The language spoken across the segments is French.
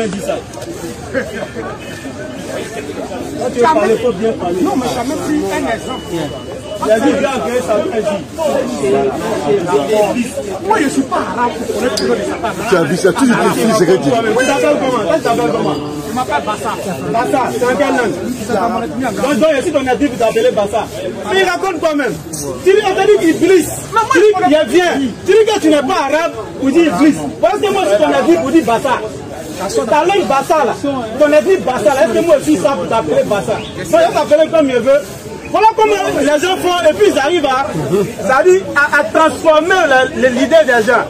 dit ça. Tu as parlé, faut bien parler. Non, mais jamais pris un exemple. Il a dit Dieu a créé Satan dit. Moi, je ne suis pas arabe pour connaître le nom de Satan. Tu as vu ça, tu dis que tu sais que tu dis. Tu t'appelles comment? Tu t'appelles comment? Je m'appelle Bassa. Bassa, c'est en quelle langue? Donc, ici, ton adif, tu t'appelles Bassa. Mais il raconte toi-même. Tu dis, on t'a dit qu'il glisse. Tu dis qu'il vient. Tu dis que tu n'es pas arabe, ou dis il glisse. Parce que moi, si ton adif, vous dit Bassa. Ta langue Bassa, là. Ton adif Bassa, là. Est-ce que moi aussi, ça, vous t'appelez Bassa? Moi, je t'appelle comme je veux. Voilà comment les gens font, et puis ils arrivent à transformer l'idée des gens.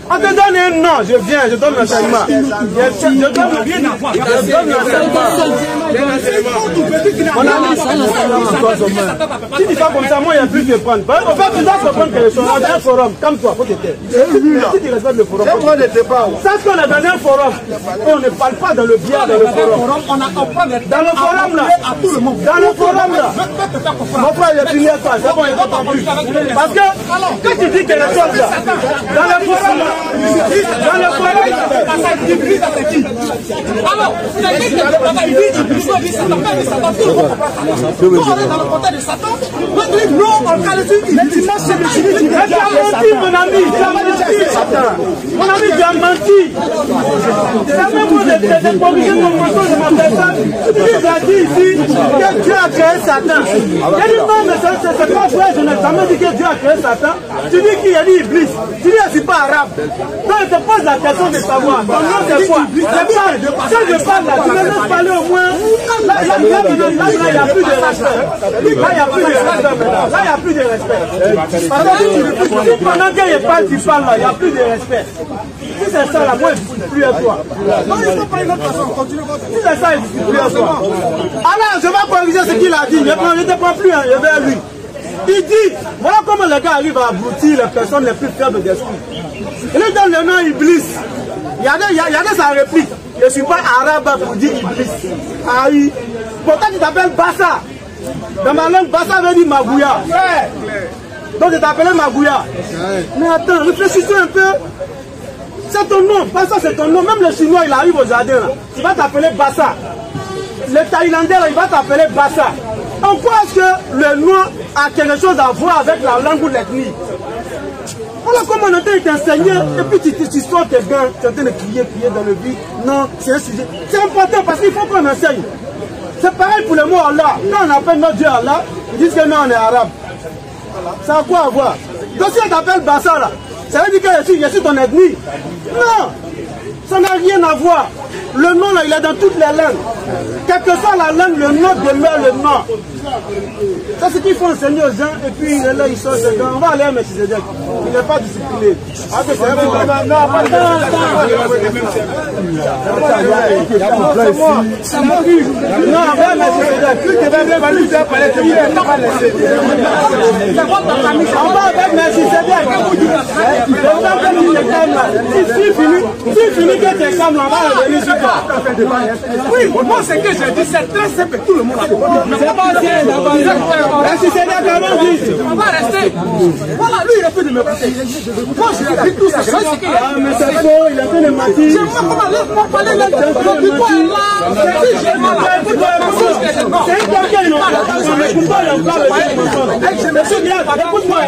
On te donne un nom, je viens, je donne l'enseignement. Je donne l'enseignement. Mon ami, si tu fais comme ça, moi, il n'y a plus de prendre. En fait, tu dois comprendre que on a un forum, comme toi, faut te taire. Si tu respectes le forum, sache qu'on est dans un forum, et on ne parle pas dans le bien dans le forum. Dans le forum, là, dans le forum, là, mon frère, il est fini à toi, c'est bon, il ne comprend plus. Parce que, quand tu dis quelque chose, là, dans le forum, là, dans le forum, alors, il a dit que il dit Satan, pas de Satan, tout le monde comprend Satan. Quand on est dans le contexte de Satan, on dit non, on parle de effectivement, c'est le Jésus qui tu as menti, mon ami, tu as menti. Mon ami, tu as menti. C'est même pour te corriger mon mensonge de ma personne. Tu as dit ici que Dieu a créé Satan. Il a dit non, mais c'est pas vrai, je n'ai jamais dit que Dieu a créé Satan. Tu dis qu'il a dit Iblis. Tu dis que je ne suis pas arabe. Donc je te pose la question de savoir. Ton nom c'est quoi? Je parle. Quand je parle là, tu me laisses parler au moins. Là, il n'y a plus de respect. Là, il n'y a plus de respect. Là, il n'y a plus de respect. Parce que si pendant que je parle, tu parles là, il n'y a plus de respect. Si c'est ça là, moi je ne suis plus à toi. Non, il ne faut pas une autre façon. Continue. Si c'est ça, je ne suis plus à toi. Alors, je vais corriger ce qu'il a dit. Je ne te prends plus, je vais à lui. Il dit, voilà comment les gars arrivent à abrutir les personnes les plus faibles d'esprit. Il lui donne le nom Iblis. Il y a sa réplique. Je ne suis pas arabe pour dire Iblis. Ah oui. Pourtant tu t'appelles Bassa. Dans ma langue, Bassa veut dire Magouya. Donc je t'appelais Magouya. Mais attends, réfléchissez un peu. C'est ton nom. Bassa c'est ton nom. Même le Chinois, il arrive au jardin là. Il va t'appeler Bassa. Le Thaïlandais là, il va t'appeler Bassa. En quoi est-ce que le nom a quelque chose à voir avec la langue ou l'ethnie? Voilà comment on a été enseigné, et puis tu sors tes gants, tu es en train de crier dans le vide. Non, c'est un sujet. C'est important parce qu'il faut qu'on enseigne. C'est pareil pour le mot Allah. Quand on appelle notre Dieu Allah, ils disent que non, on est arabe. Ça a quoi à voir? Donc si on t'appelle Bassa là, ça veut dire que je suis ton ethnie? Non, ça n'a rien à voir. Le nom là, il est dans toutes les langues. Quelle que soit la langue, le nom demeure le nom. C'est ce qu'il faut enseigner aux gens, et puis il est là, il sort ses gants. On va aller à Melchizedek. Il n'est pas discipliné. Ah, c'est un peu. Non, pas non, on va à Melchizedek. On va avec Melchizedek. S'il finit que tes câbles, on va revenir sur toi. Oui, moi c'est que je dis, c'est très simple, tout le monde a compris. On va rester. Voilà, lui il a fait de me passer. Moi je dis tout ça. Ah, mais c'est faux, il a fait de mentir. Je vois comment laisse-moi parler là. Le people est là. J'ai mal à c'est quelqu'un, non. Écoute-moi, il en parle de écoute-moi.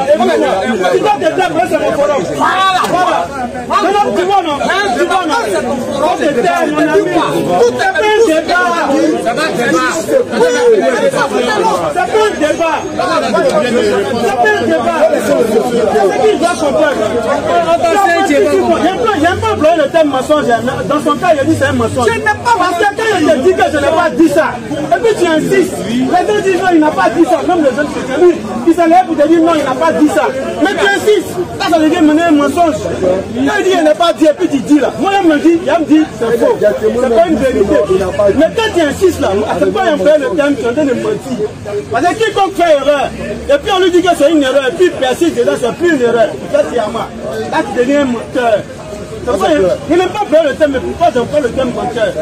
Tu dois te taire, c'est mon forum. Voilà. Non, tu vois, non. Tu vois, non. On te taire, mon ami. Tout est un débat. Ça va, débat. C'est pas un débat. C'est pas un débat. C'est ce qu'il doit comprendre. J'aime pas employer le terme mensonge. Dans son cas, il a dit c'est un mensonge. Je n'ai pas parce que quand il te dit que je n'ai pas dit ça, et puis tu insistes. Les deux disent non, il n'a pas dit ça. Même les jeunes chrétiens, lui, il s'est levé pour te dire non, il n'a pas dit ça. Mais tu insistes. Ça devient mener un mensonge. Quand il dit il n'a pas dit, et puis tu dis là. Moi, il me dit c'est faux. C'est pas une vérité. Mais quand tu insistes là, c'est pas employer le terme, tu es en train de mentir. Parce que quiconque fait erreur, et puis on lui dit que c'est une erreur, et puis il persiste dedans, c'est plus une erreur. Ça, c'est à moi. Là, tu deviens un menteur. Il n'aime pas faire le thème, mais pourquoi j'emploie le thème menteur?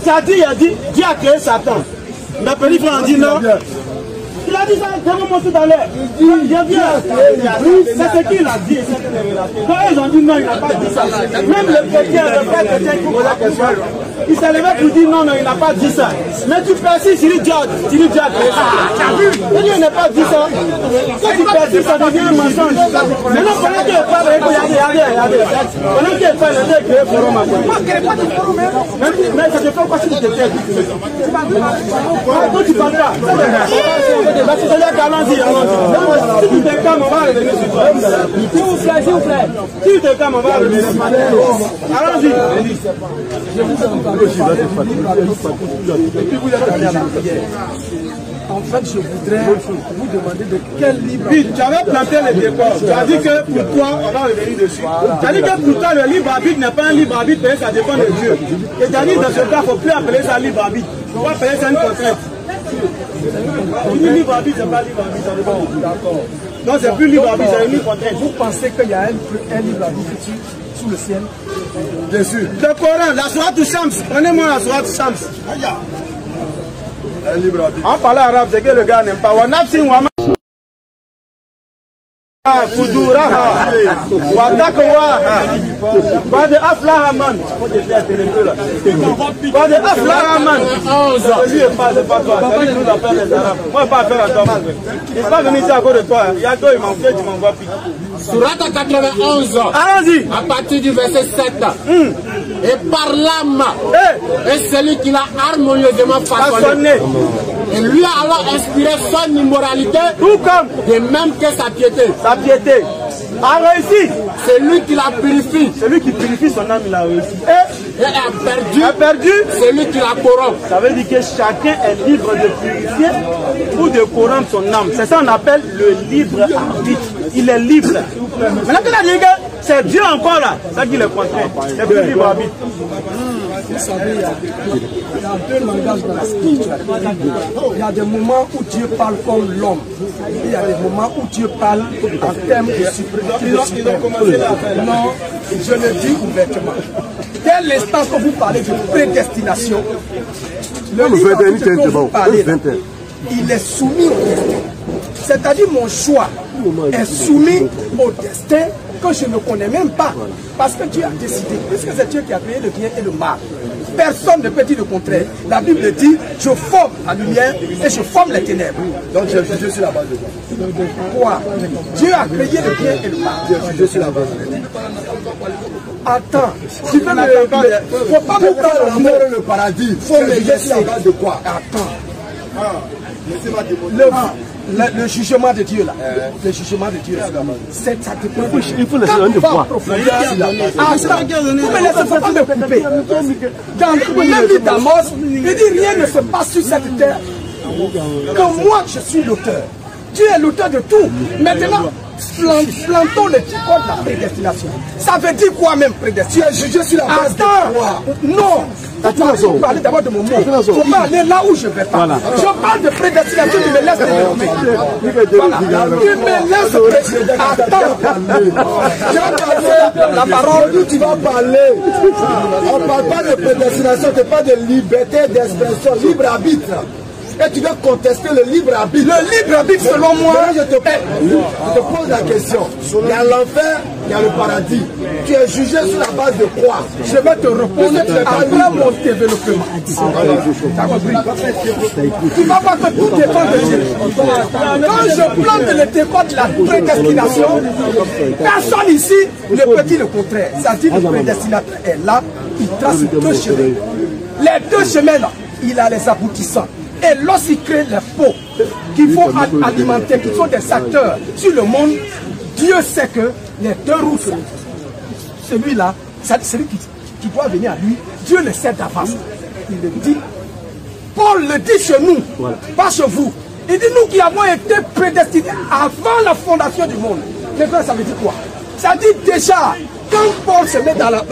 Ça dit, il a dit, Dieu a créé Satan. Mais petit frère a dit non. Il a dit ça, je vais vous montrer dans l'air. Il dit, je viens. C'est ce qu'il a dit. Quand ils ont dit non, il n'a pas dit ça. Même le chrétien, le frère chrétien, il faut poser la question. Il s'est levé pour dire non, non, il n'a pas dit ça. Mais tu persistes, il dit Dieu a créé ça. Et Dieu n'a pas dit ça. Quand tu persistes, ça devient un mensonge. Maintenant, pendant qu'il parle, regardez. Pendant qu'il parle, il a créé le forum. Mais ça te fait quoi si tu te fais? Quand tu parles pas, c'est-à-dire qu'allons-y. Si tu te calmes, on va revenir sur toi. S'il vous plaît. Si tu te calmes, on va revenir sur toi. Allons-y. En fait, je voudrais vous demander de quel livre... Oui, tu avais planté le décor. Tu as dit que pourquoi, on va revenir dessus. Tu as dit que pour toi, le libre arbitre n'est pas un libre arbitre, mais ça dépend de Dieu. Et tu as dit dans ce cas, il ne faut plus appeler ça libre arbitre. Il faut appeler ça une contrainte. Tu dis libre arbitre, ce n'est pas libre arbitre, ça dépend. D'accord. Non, c'est plus libre arbitre, c'est une contrainte. Vous pensez qu'il y a un libre arbitre sous le ciel? Bien sûr. Le Coran, la Sourate Shams. Prenez-moi la Sourate Shams. En parlant arabe, c'est que le gars n'aime pas. Fuduraha wa taqwaha wa de aflaha man wa de aflaha man. Lui c'est pas toi, c'est lui qui nous appelle les arabes. Moi pas faire à toi. Il n'est pas venu ici à cause de toi. Il y a toi, il m'en fait, tu m'envoies plus. Sourate 91. Allons-y. À partir du verset 7. Et par l'âme, et celui qui l'a harmonieusement façonné. Et lui a alors inspiré son immoralité, tout comme de même que sa piété. Sa piété a réussi. C'est lui qui la purifie. Celui qui purifie son âme, il a réussi. Et a perdu. C'est lui qui la corrompt. Ça veut dire que chacun est libre de purifier ou de corrompre son âme. C'est ça qu'on appelle le libre arbitre. Il est libre. Maintenant, tu as dit que c'est Dieu encore là. C'est ça qui le contraint. C'est plus libre arbitre. Vous savez, il y a deux langages dans la spiritualité. Il y a des moments où Dieu parle comme l'homme. Il y a des moments où Dieu parle en termes de suprématie. Non, je le dis ouvertement. Dès l'instant que vous parlez de prédestination, le livre que vous parlez, il est soumis au destin. C'est-à-dire mon choix est soumis au destin que je ne connais même pas. Parce que Dieu a décidé, puisque c'est Dieu qui a créé le bien et le mal. Personne ne peut dire le contraire. La Bible dit, je forme la lumière et je forme les ténèbres. Donc j'ai jugé sur la base de quoi? Dieu a créé le bien et le mal. J'ai jugé sur la base de Attends, tu peux me répondre. Faut pas me prendre la mort et le paradis. Il faut me juger sur la base de quoi? Attends. Le jugement de Dieu là, le jugement de Dieu là, ça dépend. Il faut laisser un de foi. Vous me laissez pas me couper. Dans même vie d'Amos, il dit rien ne se passe sur cette terre que moi je suis l'auteur. Dieu est l'auteur de tout. Maintenant, plantons le code de la prédestination. Ça veut dire quoi même prédestination? Je suis la base de quoi? Non. Vous parlez d'abord de mon mot. Il ne faut pas aller là où je ne vais pas. Voilà. Je parle de prédestination, tu me laisses développer. Voilà. Tu me laisses attends. La parole, tu vas parler. On ne parle pas de prédestination, tu parles de liberté d'expression, libre arbitre. Et tu dois contester le libre arbitre. Le libre arbitre, selon moi, je te pose la question. Il y a l'enfer, il y a le paradis. Tu es jugé sur la base de quoi? Je vais te répondre après mon développement. Tu vas voir que tout dépend de Dieu. Quand je plante le décor de la prédestination, personne ici ne peut dire le contraire. C'est-à-dire que le prédestinateur est là, il trace deux chemins. Les deux chemins là, il a les aboutissants. Et lorsqu'il crée les pots qu'il faut alimenter, qui sont des acteurs sur le monde, Dieu sait que les deux routes, celui-là, c'est celui qui doit venir à lui, Dieu le sait d'avance. Il le dit. Paul le dit chez nous, pas chez vous. Il dit nous qui avons été prédestinés avant la fondation du monde. Maintenant, ça veut dire quoi? Ça dit déjà, quand Paul se met dans la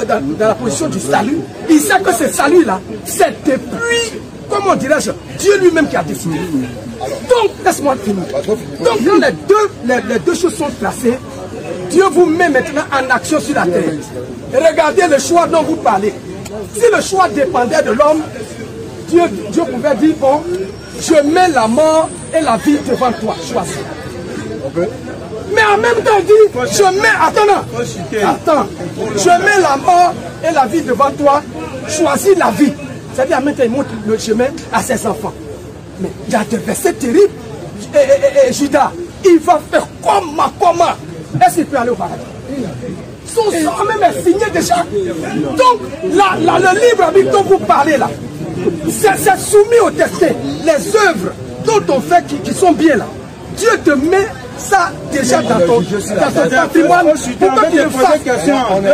position du salut, il sait que ce salut-là, c'est depuis... Comment dirais-je? Dieu lui-même qui a décidé. Donc, laisse-moi finir. Donc, quand les deux choses sont tracées, Dieu vous met maintenant en action sur la terre. Et regardez le choix dont vous parlez. Si le choix dépendait de l'homme, Dieu pouvait dire, bon, je mets la mort et la vie devant toi, choisis. Mais en même temps, il dit, je mets la mort et la vie devant toi, choisi la vie. C'est-à-dire maintenant il montre le chemin à ses enfants. Mais il y a des versets terribles. Et Judas, il va faire comment? Est-ce qu'il peut aller au paradis? Son sang même est signé déjà. Donc, le livre avec dont vous parlez là, c'est soumis au destin. Les œuvres dont on fait qui sont bien là, Dieu te met ça déjà dans ton patrimoine. Pourquoi tu le fasses?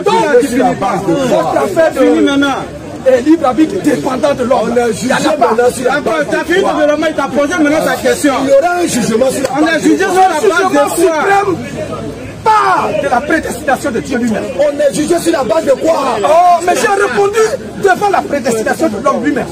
Donc, tu finis pas. Votre affaire finit maintenant. Et libre arbitre dépendant de l'homme. On est jugé maintenant sur la base. Tu as fini de l'homme, il t'a posé maintenant sa question. Il y aura un jugement sur la base. On est jugé sur la base de suprême. Pas de la prédestination de Dieu lui-même. On est jugé sur la base de quoi? Oh, mais j'ai répondu devant la prédestination de l'homme lui-même.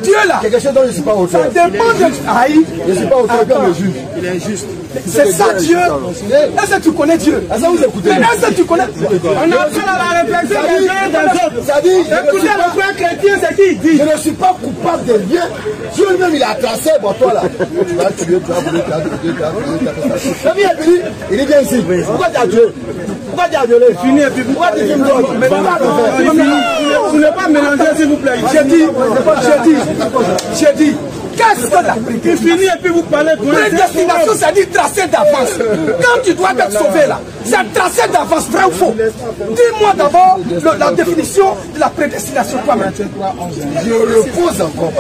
Dieu là. Quelque chose dont je ne suis pas auteur. Ça dépend de. Aïe. Je ne suis pas auteur comme le juge. Il est injuste. C'est ça Dieu. Est-ce que tu connais Dieu? Est-ce que vous écoutez? Est-ce que tu connais? On a fait la réflexion des uns des autres. Ça dit. Écoutez le frère chrétien, c'est qui il dit. Je ne suis pas coupable de rien. Dieu lui-même il a tracé pour toi là. Tu vas tuer, tu vas voler, tu vas il est bien ici. Pourquoi tu as tué? Pourquoi tu as violé? Fini et puis pourquoi tu me donnes? Vous ne pas mélanger s'il vous plaît. J'ai dit, qu'est-ce que la prédestination? Et puis vous parlez de prédestination, ça dit tracer d'avance. Quand tu dois être sauvé là, c'est tracer d'avance, vrai ou faux? Dis-moi d'abord la définition de la prédestination toi-même. Je repose encore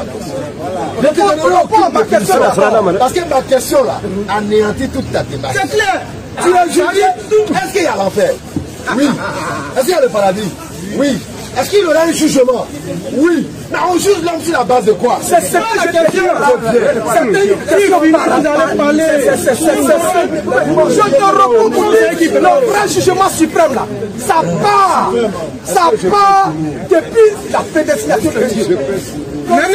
ma question là. Parce que ma question là anéantit toute ta démarche. C'est clair. Tu as jugé. Est-ce qu'il y a l'enfer? Oui. Est-ce qu'il y a le paradis? Oui. Est-ce qu'il y aura un jugement? Oui. Mais on juge l'homme sur la base de quoi? C'est ça la question. Je te réponds pour dire le vrai jugement suprême là, ça part depuis la prédestination de Dieu. Depuis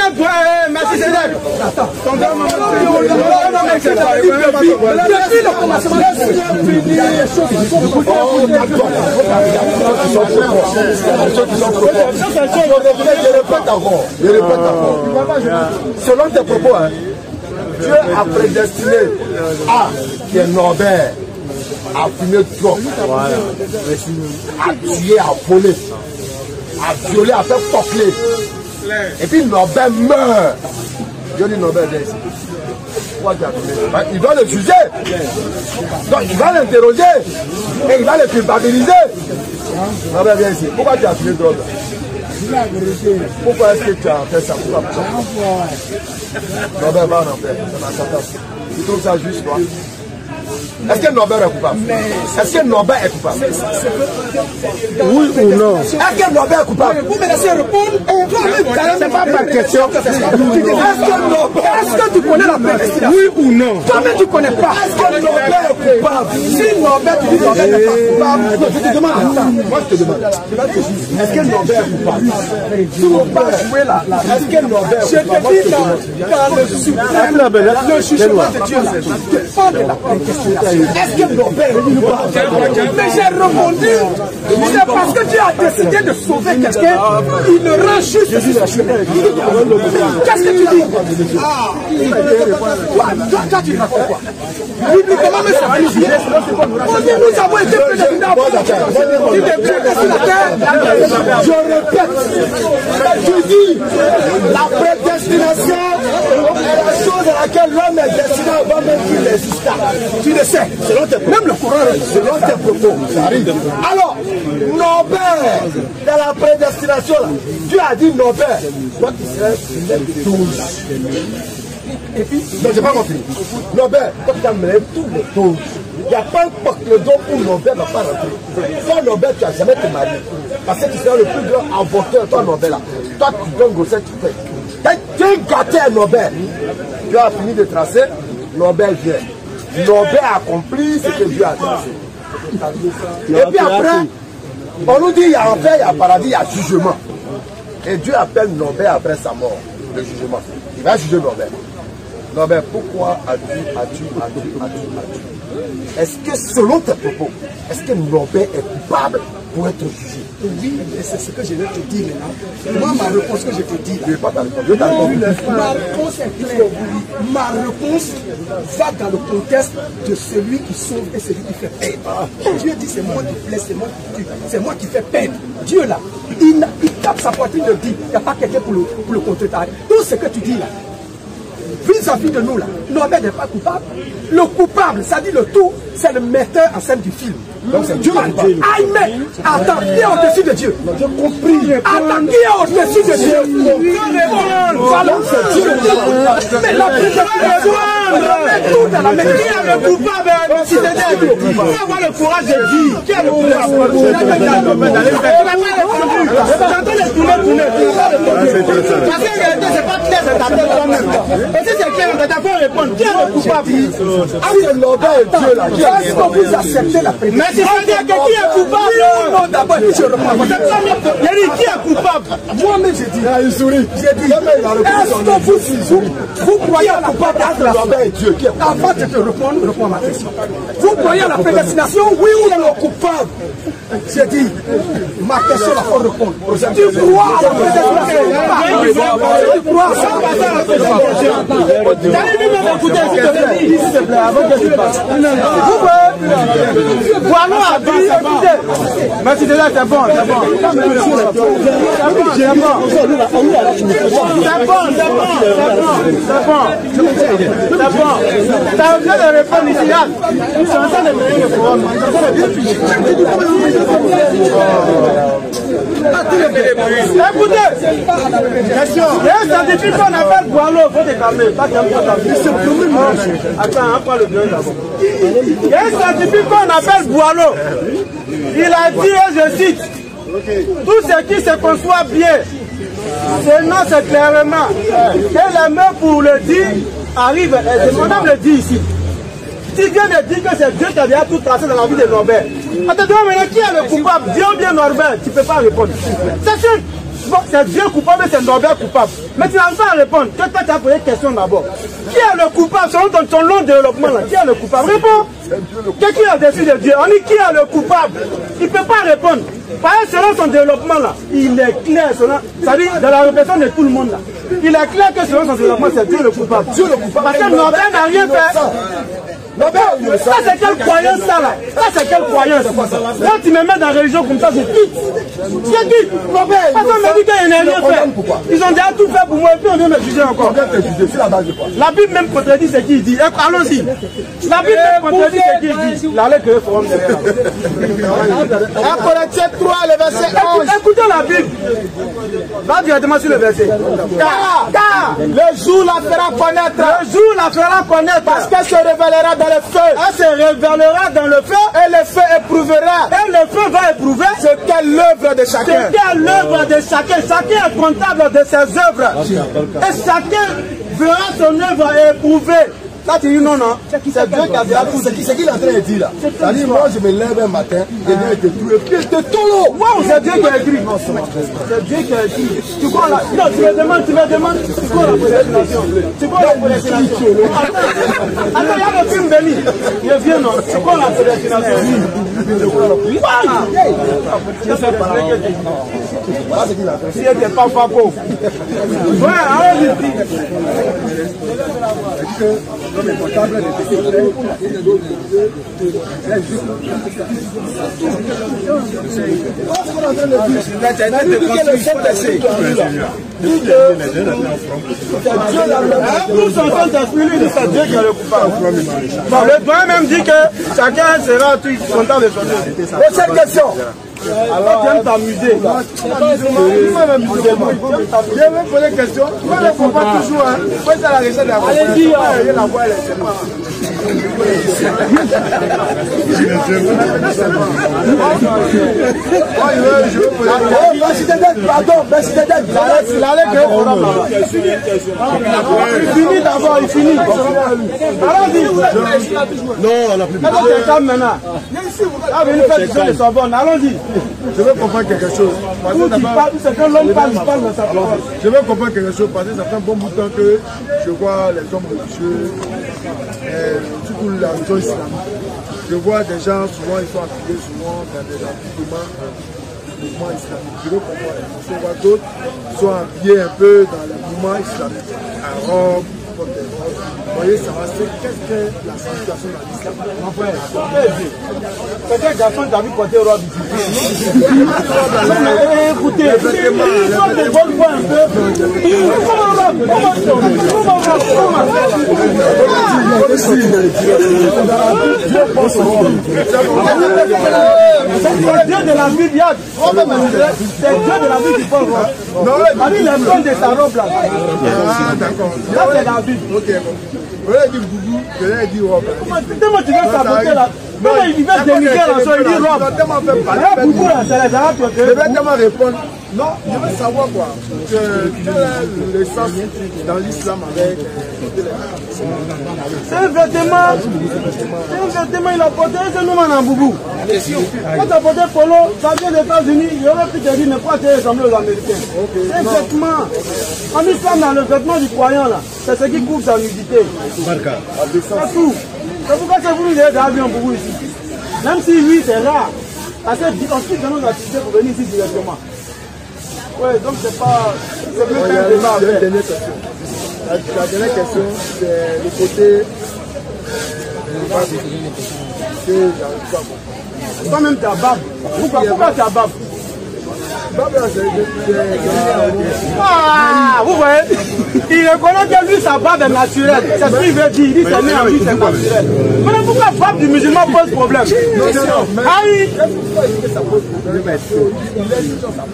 le commencement, il y a des choses qui sont je répète encore. Selon tes propos, hein, Dieu a prédestiné qui est Norbert, à fumer trop, à tuer, à voler, à violer, à faire tocler. Et puis Norbert meurt. Dieu dit Norbert viens ici. Il va le juger. Donc il va l'interroger. Et il va le culpabiliser. Norbert viens ici. Pourquoi tu as fumé drogue? Pourquoi est-ce que tu as fait ça? Norbert va en enfer. Tu trouves ça juste, toi? Est-ce que Norbert est coupable? Est-ce que Norbert est coupable? Oui ou non? Est-ce que Norbert est coupable? Vous me laissez répondre. C'est pas ma question. Est-ce que tu connais la prédestination? Oui ou non? Toi-même tu ne connais pas. Est-ce que Norbert est coupable? Si Norbert, tu dis Norbert n'est pas coupable, je te demande. Moi je te demande. Est-ce que Norbert est coupable? Tu ne peux pas jouer là. Est-ce que Norbert est coupable? Je te dis dans le suprême, le jugement de Dieu, dépend de la prédestination. Est-ce que Norbert est coupable? Mais j'ai répondu, c'est parce que Dieu a décidé de sauver quelqu'un, il le rend juste. Qu'est-ce que tu dis? Toi tu racontes quoi? Bibliquement, mais ça va nous juger. Nous avons été prédestinés à il est prédestiné sur la terre. Je répète, je dis, la prédestination est la chose à laquelle l'homme est destiné avant même qu'il existe. Tu le sais, même le Coran, selon tes propos, ça arrive. Alors, Norbert, dans la prédestination, là, Dieu a dit Norbert, toi qui serais les 12. Et puis, non, j'ai pas compris. Norbert, toi qui as mené tous les 12. Il n'y a pas un pacte où Norbert ne va pas rentrer. Toi, Norbert, tu n'as jamais te marié. Parce que tu seras le plus grand avorteur, toi, Norbert, là. Toi, tu donnes grossesse, tu fais. Tu es gâté à Norbert. Tu as fini de tracer, Norbert vient. Norbert a accompli ce que Dieu a tracé. Et puis après, on nous dit il y a enfer, il y a paradis, il y a jugement. Et Dieu appelle Norbert après sa mort, le jugement. Il va juger Norbert. Norbert, pourquoi as-tu Est-ce que selon tes propos, est-ce que Norbert est coupable pour être jugé? Oui, et c'est ce que je vais te dire maintenant. Moi, ma réponse que je te dis là. Je ne vais pas ta réponse. Ma réponse est claire. Ma réponse va dans le contexte de celui qui sauve et celui qui fait perdre. Dieu dit c'est moi qui blesse, c'est moi qui tue, c'est moi qui fais perdre. Dieu là, il tape sa poitrine et dit, il n'y a pas quelqu'un pour le contrecarrer. Tout ce que tu dis là, vis-à-vis de nous là, Norbert n'est pas coupable. Le coupable, ça dit le tout, c'est le metteur en scène du film. Donc c'est Dieu. Aïe, mais attends, qui est au-dessus de Dieu? J'ai compris. Attends, qui est au-dessus de Dieu? Voilà, c'est Dieu. Mais la tout dans la main. Qui est le coupable? Si c'est Dieu. Qui avoir le courage de dire? Qui est le coupable? J'entends les tourner. Parce qu'en réalité, c'est pas clair de taper toi-même. Et si c'est clair, on va répondre. Qui est le coupable? C'est Norbert et Dieu là. Est-ce que vous acceptez la prédiction? Mais c'est-à-dire que qui est coupable? Non, d'abord, je reprends. Qui est coupable? Moi-même, j'ai dit. Il sourit. J'ai dit. Est-ce que vous croyez à la coupable entre Norbert et Dieu? Avant de te répondre, réponds à ma question. Vous croyez à la prédestination, oui ou non, coupable? J'ai dit. Ma question, la faut répondre. Tu crois à la prédestination? Tu crois à la prédestination? S'il te plaît, avant que tu passes. Voilà, mais c'est là, c'est bon, c'est bon. Ça a besoin de répondre ici, là. Ils sont en train de mener le forum. Écoutez, question. Il y a un scientifique qu'on appelle Boileau, il faut te calmer. Attends, on prend le bien d'abord. Il y a un scientifique qu'on appelle Boileau. Il a dit, je cite, tout ce qui se conçoit bien, c'est clairement que les mains pour le dire arrivent. Et mon âme le dit ici. Si Dieu me dit que c'est Dieu qui a tout tracé dans la vie de Norbert, attends, maintenant qui est le coupable? Dieu ou bien Norbert? Tu ne peux pas répondre. C'est sûr. Bon, c'est Dieu coupable, mais c'est Norbert coupable. Mais tu n'arrives pas à répondre. Que toi, tu as posé une question d'abord. Qui est le coupable selon ton long développement là? Qui est le coupable? Réponds. Qu'est-ce qu'il a décidé de Dieu? On dit qui est le coupable? Il ne peut pas répondre. Parce que selon son développement là, il est clair. C'est-à-dire, dans la réflexion de tout le monde là, il est clair que selon son développement, c'est Dieu le coupable. Dieu le coupable. Parce que Norbert n'a rien fait. Ça c'est quelle croyance ça là? Ça c'est quelle croyance? Quand tu me mets dans la religion comme ça, je quitte. Je quitte. Parce qu'on me dit qu'il n'a rien fait. Ils ont déjà tout fait pour moi et puis on vient me juger encore. La Bible même contredit ce qu'il dit. Allons-y. La Bible même contredit ce qu'il dit. La lettre que le forum derrière. 1 Corinthiens 3, le verset 11. Écoutez la Bible. Va directement sur le verset. Car le jour la fera connaître. Le jour la fera connaître. Parce qu'elle se révélera dans le feu. Elle se révélera dans le feu. Et le feu éprouvera. Et le feu va éprouver ce qu'est l'œuvre de chacun. Ce qu'est l'œuvre de chacun. Chacun est comptable de ses œuvres. Et chacun verra son œuvre éprouvée. Là, tu dis non, non. C'est Dieu qui a dit tout. C'est qu'il est en train de dire là. C'est-à-dire, moi, je me lève un matin, et Dieu était tout le pied de Tolo. Waouh, c'est Dieu qui a écrit. C'est Dieu qui a écrit. Tu crois là? Non, tu me demandes. Tu crois la prédestination? Tu crois la prédestination? Attends, il y a le film Béni. Il vient, non? Tu crois la prédestination? Si elle n'était pas pauvre. Ouais, allons-y. Comme comptable de le doigt même dit que chacun sera content de son œuvre. Prochaine question. Alors, viens t'amuser. Je vais me poser une question. Tu ne réponds pas toujours. Il faut être à la recette de la voix. Allez-y. Pardon, il finit d'abord, il finit. Allons-y. Non, on n'a plus besoin. Allons-y. Je veux comprendre quelque chose. Je veux comprendre quelque chose parce que ça fait un bon bout de temps que je vois les hommes religieux, surtout la religion islamique. Je vois des gens, souvent ils sont affiliés souvent dans des mouvements islamiques. Je veux comprendre. Je vois d'autres qui sont habillés un peu dans les mouvements islamiques, arabes, comme des voyez, ça va se qu'est-ce que la situation dans l'islam. Mon frère, c'est quel garçon qui a vu porter robe ici? Écoutez, il faut que je vois un peu. C'est Dieu de la vie, Yad. C'est Dieu de la vie qui parle. Ami, il est bon de sa robe là. Ah, d'accord. Ça, c'est la vie. Ok, bon. Vous avez dit boubou, vous avez dit robe. Comment tu vas saboter là? Non, il va dénigrer la chose, il dit robe. Boubou là, c'est les arabes. Je vais tellement répondre. Non, je veux savoir quoi. Quel est le sens dans l'islam avec c'est un vêtement. Il a porté un homme en boubou. Quand tu as porté polo, ça vient des États-Unis, il aurait pu te dire, mais pourquoi tu es ressemblé aux Américains? C'est un vêtement. En islam, dans le vêtement du croyant, là, c'est ce qui couvre sa nudité. C'est tout. C'est pourquoi c'est voulu d'avoir un boubou ici. Même si oui, c'est rare. Parce qu'ensuite, nous avons décidé pour venir ici directement. Oui, donc c'est pas. C'est plus un débat à faire. La dernière question, c'est le côté. Toi-même, tu as bab. Pourquoi tu as bab? Ah, vous voyez, il reconnaît que lui, sa barbe est naturelle. C'est ce qu'il veut dire. Il dit que c'est né en lui, c'est naturel. Mais pourquoi la barbe du musulman pose problème? Ah oui.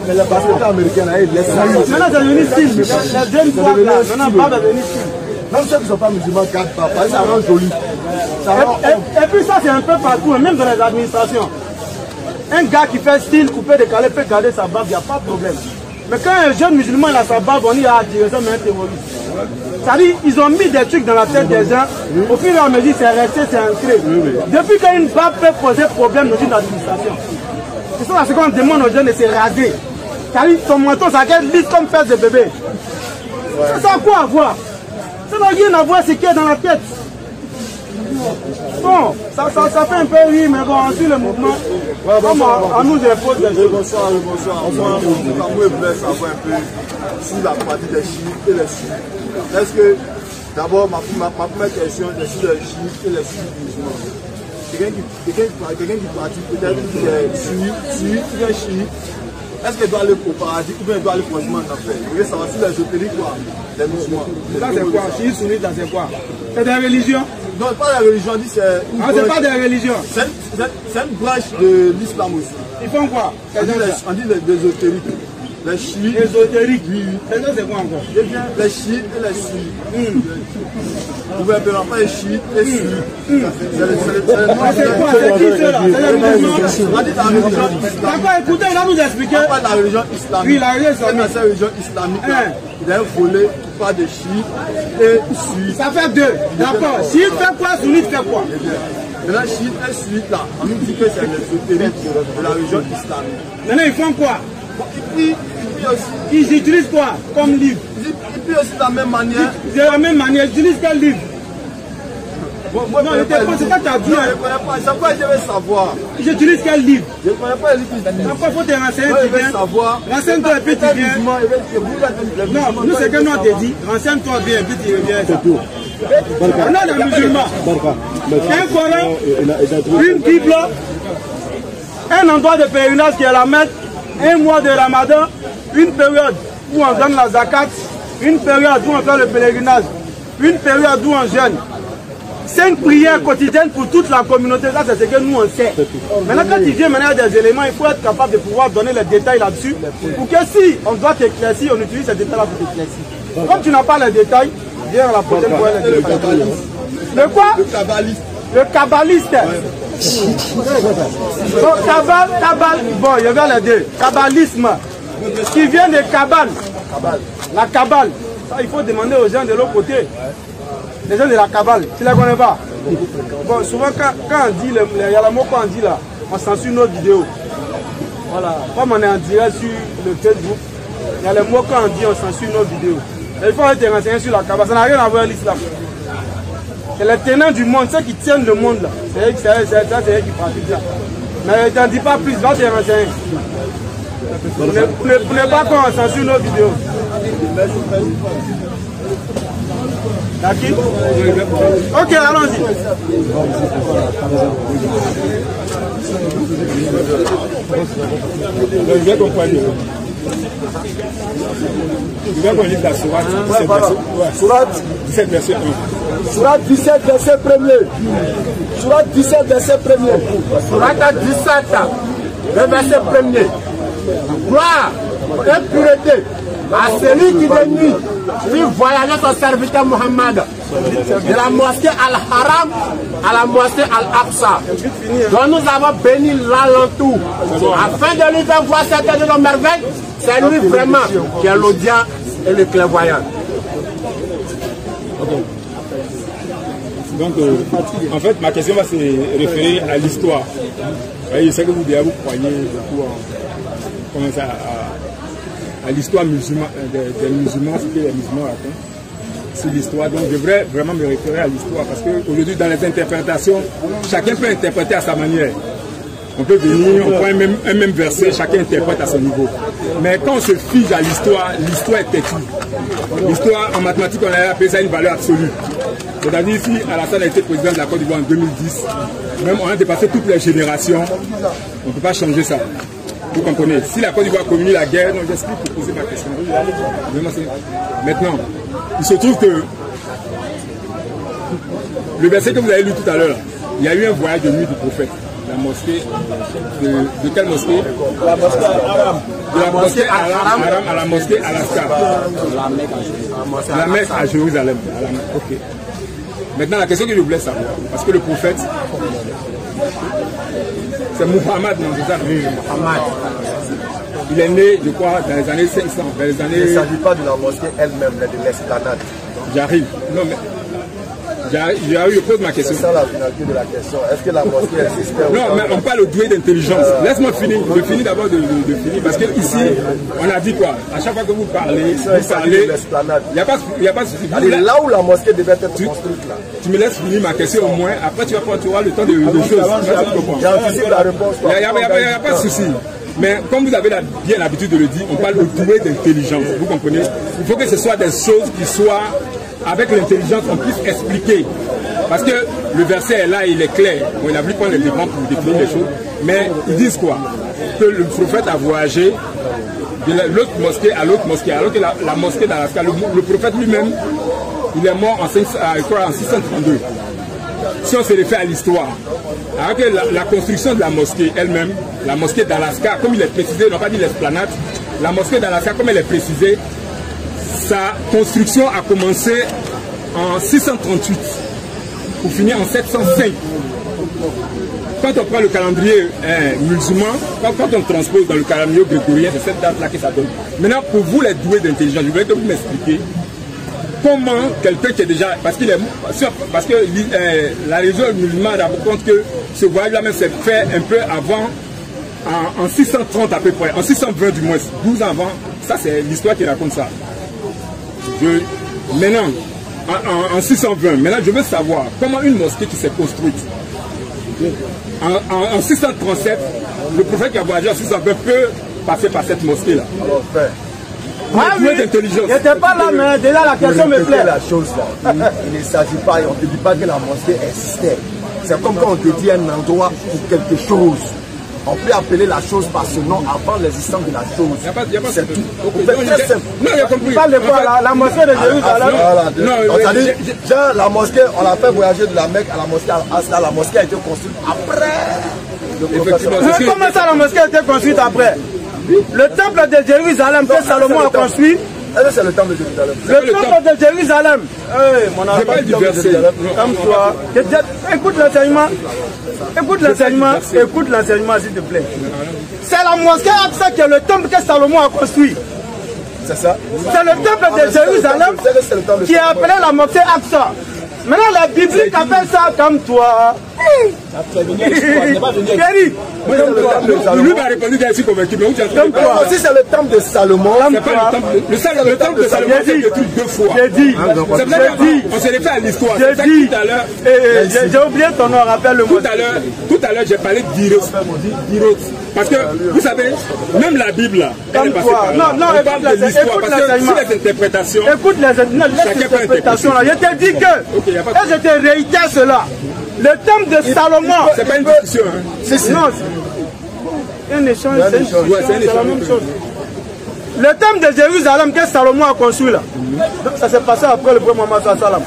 Mais le basketteur américain, il laisse ça. Maintenant, c'est devenu style. Les jeunes voient là. Maintenant, barbe est devenu style. Même ceux qui ne sont pas musulmans gardent pas. Ça rend joli. Et puis ça, c'est un peu partout, même dans les administrations. Un gars qui fait style, coupé, décalé, peut garder sa barbe, il n'y a pas de problème. Mais quand un jeune musulman il a sa barbe, on dit ah, Dieu, ça, mais un terroriste. C'est-à-dire, ils ont mis des trucs dans la tête des gens, au fur et à mesure, c'est resté, c'est ancré. Depuis qu'une barbe peut poser problème dans une administration, c'est ça ce qu'on demande aux jeunes de se raser. C'est-à-dire, son menton, ça a lisse comme fesse de bébé. Ça a quoi à voir? Ça n'a rien à voir ce qu'il y a dans la tête. Bon, ça fait un peu rire, mais bon, ensuite le mouvement, comme on nous impose des choses. Bonsoir. Moi, je voulais savoir un peu sur la pratique des chiites et les sunnites. Est-ce que, d'abord, ma première question, c'est sur les chiites et les sunnites musulmans. Quelqu'un qui pratique peut-être des sunnites, des chiites, est-ce qu'il doit aller au paradis ou bien il doit aller forcément en enfer? Vous voulez savoir si l'ésotérique, quoi, les musulmans. Ça, c'est quoi? Chiite, sunnite, là, c'est quoi? C'est des religions? Non, pas la religion, on dit c'est une branche. C'est pas des religions. C'est une branche de l'islam aussi. Ils font quoi? On dit les ésotériques. Les chiites. Ésotériques. Oui. C'est quoi encore? Les chiites et les sunnites. Vous pouvez appeler pas les chiites et les sunnites. C'est quoi? C'est qui ceux-là? C'est la religion. On dit la religion islamique. D'accord, écoutez, il va nous expliquer. On parle de la religion islamique. Oui, la religion islamique. C'est la religion islamique. Il est volé par des chiites et sunnites. Ça fait deux. D'accord. Chiite fait quoi? Sunnite fait quoi? Maintenant, chiite et sunnites là, on nous dit que c'est l'ésotérique de la religion islamique. Maintenant, ils font quoi? Ils utilisent quoi comme livre? Ils prient aussi de la même manière. De la même manière, ils utilisent quel livre? Moi, non, je ne sais pas, c'est quand tu as dit. Non, je ne connais pas. C'est pourquoi je veux savoir. J'utilise quel livre? Je ne connais pas les livres. Pourquoi il faut te renseigner? Moi, je veux savoir. Renseigne-toi et puis tu viens. Non, nous, c'est que nous, on te dit. Renseigne-toi bien et puis tu reviens. On a des musulmans. Un Coran, une Bible, un endroit de pèlerinage qui est la Mecque, un mois de Ramadan, une période où on donne la zakat, une période où on fait le pèlerinage, une période où on jeûne. 5 prières quotidiennes pour toute la communauté, ça c'est ce que nous on sait. Maintenant quand tu viens mener des éléments, il faut être capable de pouvoir donner les détails là-dessus pour que si on doit t'éclaircir, on utilise ces détails-là pour t'éclaircir. Comme tu n'as pas les détails, viens à la prochaine fois. Le quoi? Le kabbaliste. Le kabbaliste. Bon, il y avait les deux. Kabbalisme, qui vient de Kabbale. La Kabbale. Ça, il faut demander aux gens de l'autre côté. Les gens de la Kabbale, tu ne les connais pas? Bon, souvent quand on dit, il y a le mot qu'on dit là, on censure nos vidéos. Voilà, comme on est en direct sur le Facebook, il y a le mot qu'on dit, on censure nos vidéos. Et il faut être renseigné sur la Kabbale, ça n'a rien à voir avec l'islam. C'est les tenants du monde, ceux qui tiennent le monde là. C'est eux qui pratiquent ça. Mais je n'en dis pas plus, va te renseigner. Vous n'êtes pas qu'on censure nos vidéos. À qui? Ok, allons-y. Je vais comprendre. Je vais lire la sourate 17 verset 1. Sourate 17 verset 1er. Sourate 17 verset 1er. Sourate 17, le verset 1er. Gloire et pureté à celui qui de nuit fit voyager son serviteur Mohammed de la mosquée Al-Haram à la mosquée Al-Aqsa, dont nous avons béni l'alentour afin de lui faire voir certaines de nos merveilles. C'est lui vraiment qui est l'audient et le clairvoyant. Donc, en fait, ma question va se référer à l'histoire. Je sais que vous croyez beaucoup à l'histoire musulmane, des musulmans, ce que les musulmans racontent. C'est l'histoire. Donc, je devrais vraiment me référer à l'histoire parce qu'aujourd'hui, dans les interprétations, chacun peut interpréter à sa manière. On peut venir, on prend un même verset, chacun interprète à son niveau. Mais quand on se fige à l'histoire, l'histoire est têtue. L'histoire, en mathématiques, on a appelé ça une valeur absolue. C'est-à-dire, si Alassane a été président de la Côte d'Ivoire en 2010, même on a dépassé toutes les générations, on ne peut pas changer ça. Vous comprenez? Si la Côte d'Ivoire a connu la guerre, j'explique pour poser ma question. Maintenant, il se trouve que le verset que vous avez lu tout à l'heure, il y a eu un voyage de nuit du prophète. La mosquée, de quelle mosquée? La mosquée Al-Haram. De la mosquée Al-Haram à la mosquée Al-Aqsa. La Mecque à Jérusalem. Ok. Maintenant, la question que je voulais savoir, parce que le prophète, c'est Muhammad, non, c'est ça? Muhammad. Il est né, je crois, dans les années 500. Dans les années... Il ne s'agit pas de la mosquée elle-même, mais de l'esplanade. J'arrive. Non, mais... Je pose ma question. C'est ça la finalité de la question. Est-ce que la mosquée existe? Non, mais on parle au doué d'intelligence. Laisse-moi finir. Je finis d'abord de finir. Parce que ici, on a dit quoi? À chaque fois que vous parlez, il n'y a pas de souci. Là où la mosquée devait être construite, là. Tu me laisses finir ma question au moins. Après, tu auras le temps de choses. J'anticipe la réponse. Il n'y a pas de souci. Mais comme vous avez bien l'habitude de le dire, on parle au doué d'intelligence. Vous comprenez? Il faut que ce soit des choses qui soient... Avec l'intelligence, on puisse expliquer. Parce que le verset est là, il est clair. Bon, il a voulu prendre les devants pour définir les choses. Mais ils disent quoi? Que le prophète a voyagé de l'autre mosquée à l'autre mosquée. Alors que la mosquée d'Alaska, le prophète lui-même, il est mort en 632. Si on se réfère à l'histoire, alors que la construction de la mosquée elle-même, la mosquée d'Alaska, comme il est précisé, on n'a pas dit l'esplanade, la mosquée d'Alaska, comme elle est précisée, sa construction a commencé en 638 pour finir en 705. Quand on prend le calendrier musulman, quand on transpose dans le calendrier grégorien, c'est cette date-là que ça donne. Maintenant, pour vous les doués d'intelligence, je voudrais que vous m'expliquiez comment quelqu'un qui est déjà... Parce que la religion musulmane raconte compte que ce voyage-là même s'est fait un peu avant, en 630 à peu près, en 620 du moins, 12 ans avant. Ça, c'est l'histoire qui raconte ça. Maintenant, en 620, maintenant je veux savoir comment une mosquée qui s'est construite en 637, le prophète qui a voyagé en 620 peut passer par cette mosquée-là. Ah oui, il n'était pas là, mais déjà la question me plaît. La chose là, il ne s'agit pas, on ne te dit pas que la mosquée existait. C'est comme quand on te dit un endroit pour quelque chose. On peut appeler la chose par ce nom avant l'existence de la chose. C'est tout. Très simple. Non, il y a compris. Parle de quoi? La mosquée de Jérusalem. Déjà, la mosquée, on l'a fait voyager de la Mecque à la mosquée Al-Aqsa. La mosquée a été construite après. Comment ça, la mosquée a été construite après? Le temple de Jérusalem que Salomon a construit. C'est le temple de Jérusalem. Le temple de Jérusalem. Mon pas du verset. Calme-toi. Écoute l'enseignement. Écoute l'enseignement, s'il te plaît. C'est la mosquée Aqsa qui est le temple que Salomon a construit. C'est ça. C'est le temple de Jérusalem qui est appelé la mosquée Aqsa. Maintenant, la Bible appelle ça comme toi. Lui m'a répondu qu'il est convaincu. Mais où tu as trouvé quoi? Si c'est le temple de Salomon, c'est pas le temple de Salomon, c'est détruit 2 fois. J'ai dit. C'est pour ça qu'on s'est référé à l'histoire. J'ai dit. Tout à l'heure. J'ai oublié ton nom, rappelle-le-moi. Tout à l'heure, j'ai parlé d'Iros. Parce que, vous savez, même la Bible, là, elle est passée par là. Non, on parle de l'histoire. Parce que si les interprétations. Écoute les interprétations là. Je te dis que. Et je te réitère cela. Le temple de Salomon. C'est pas une discussion. Hein. Non, c'est un échange, c'est la même chose. Le temple de Jérusalem que Salomon a construit là, ça s'est passé après le premier Mohammed Salam.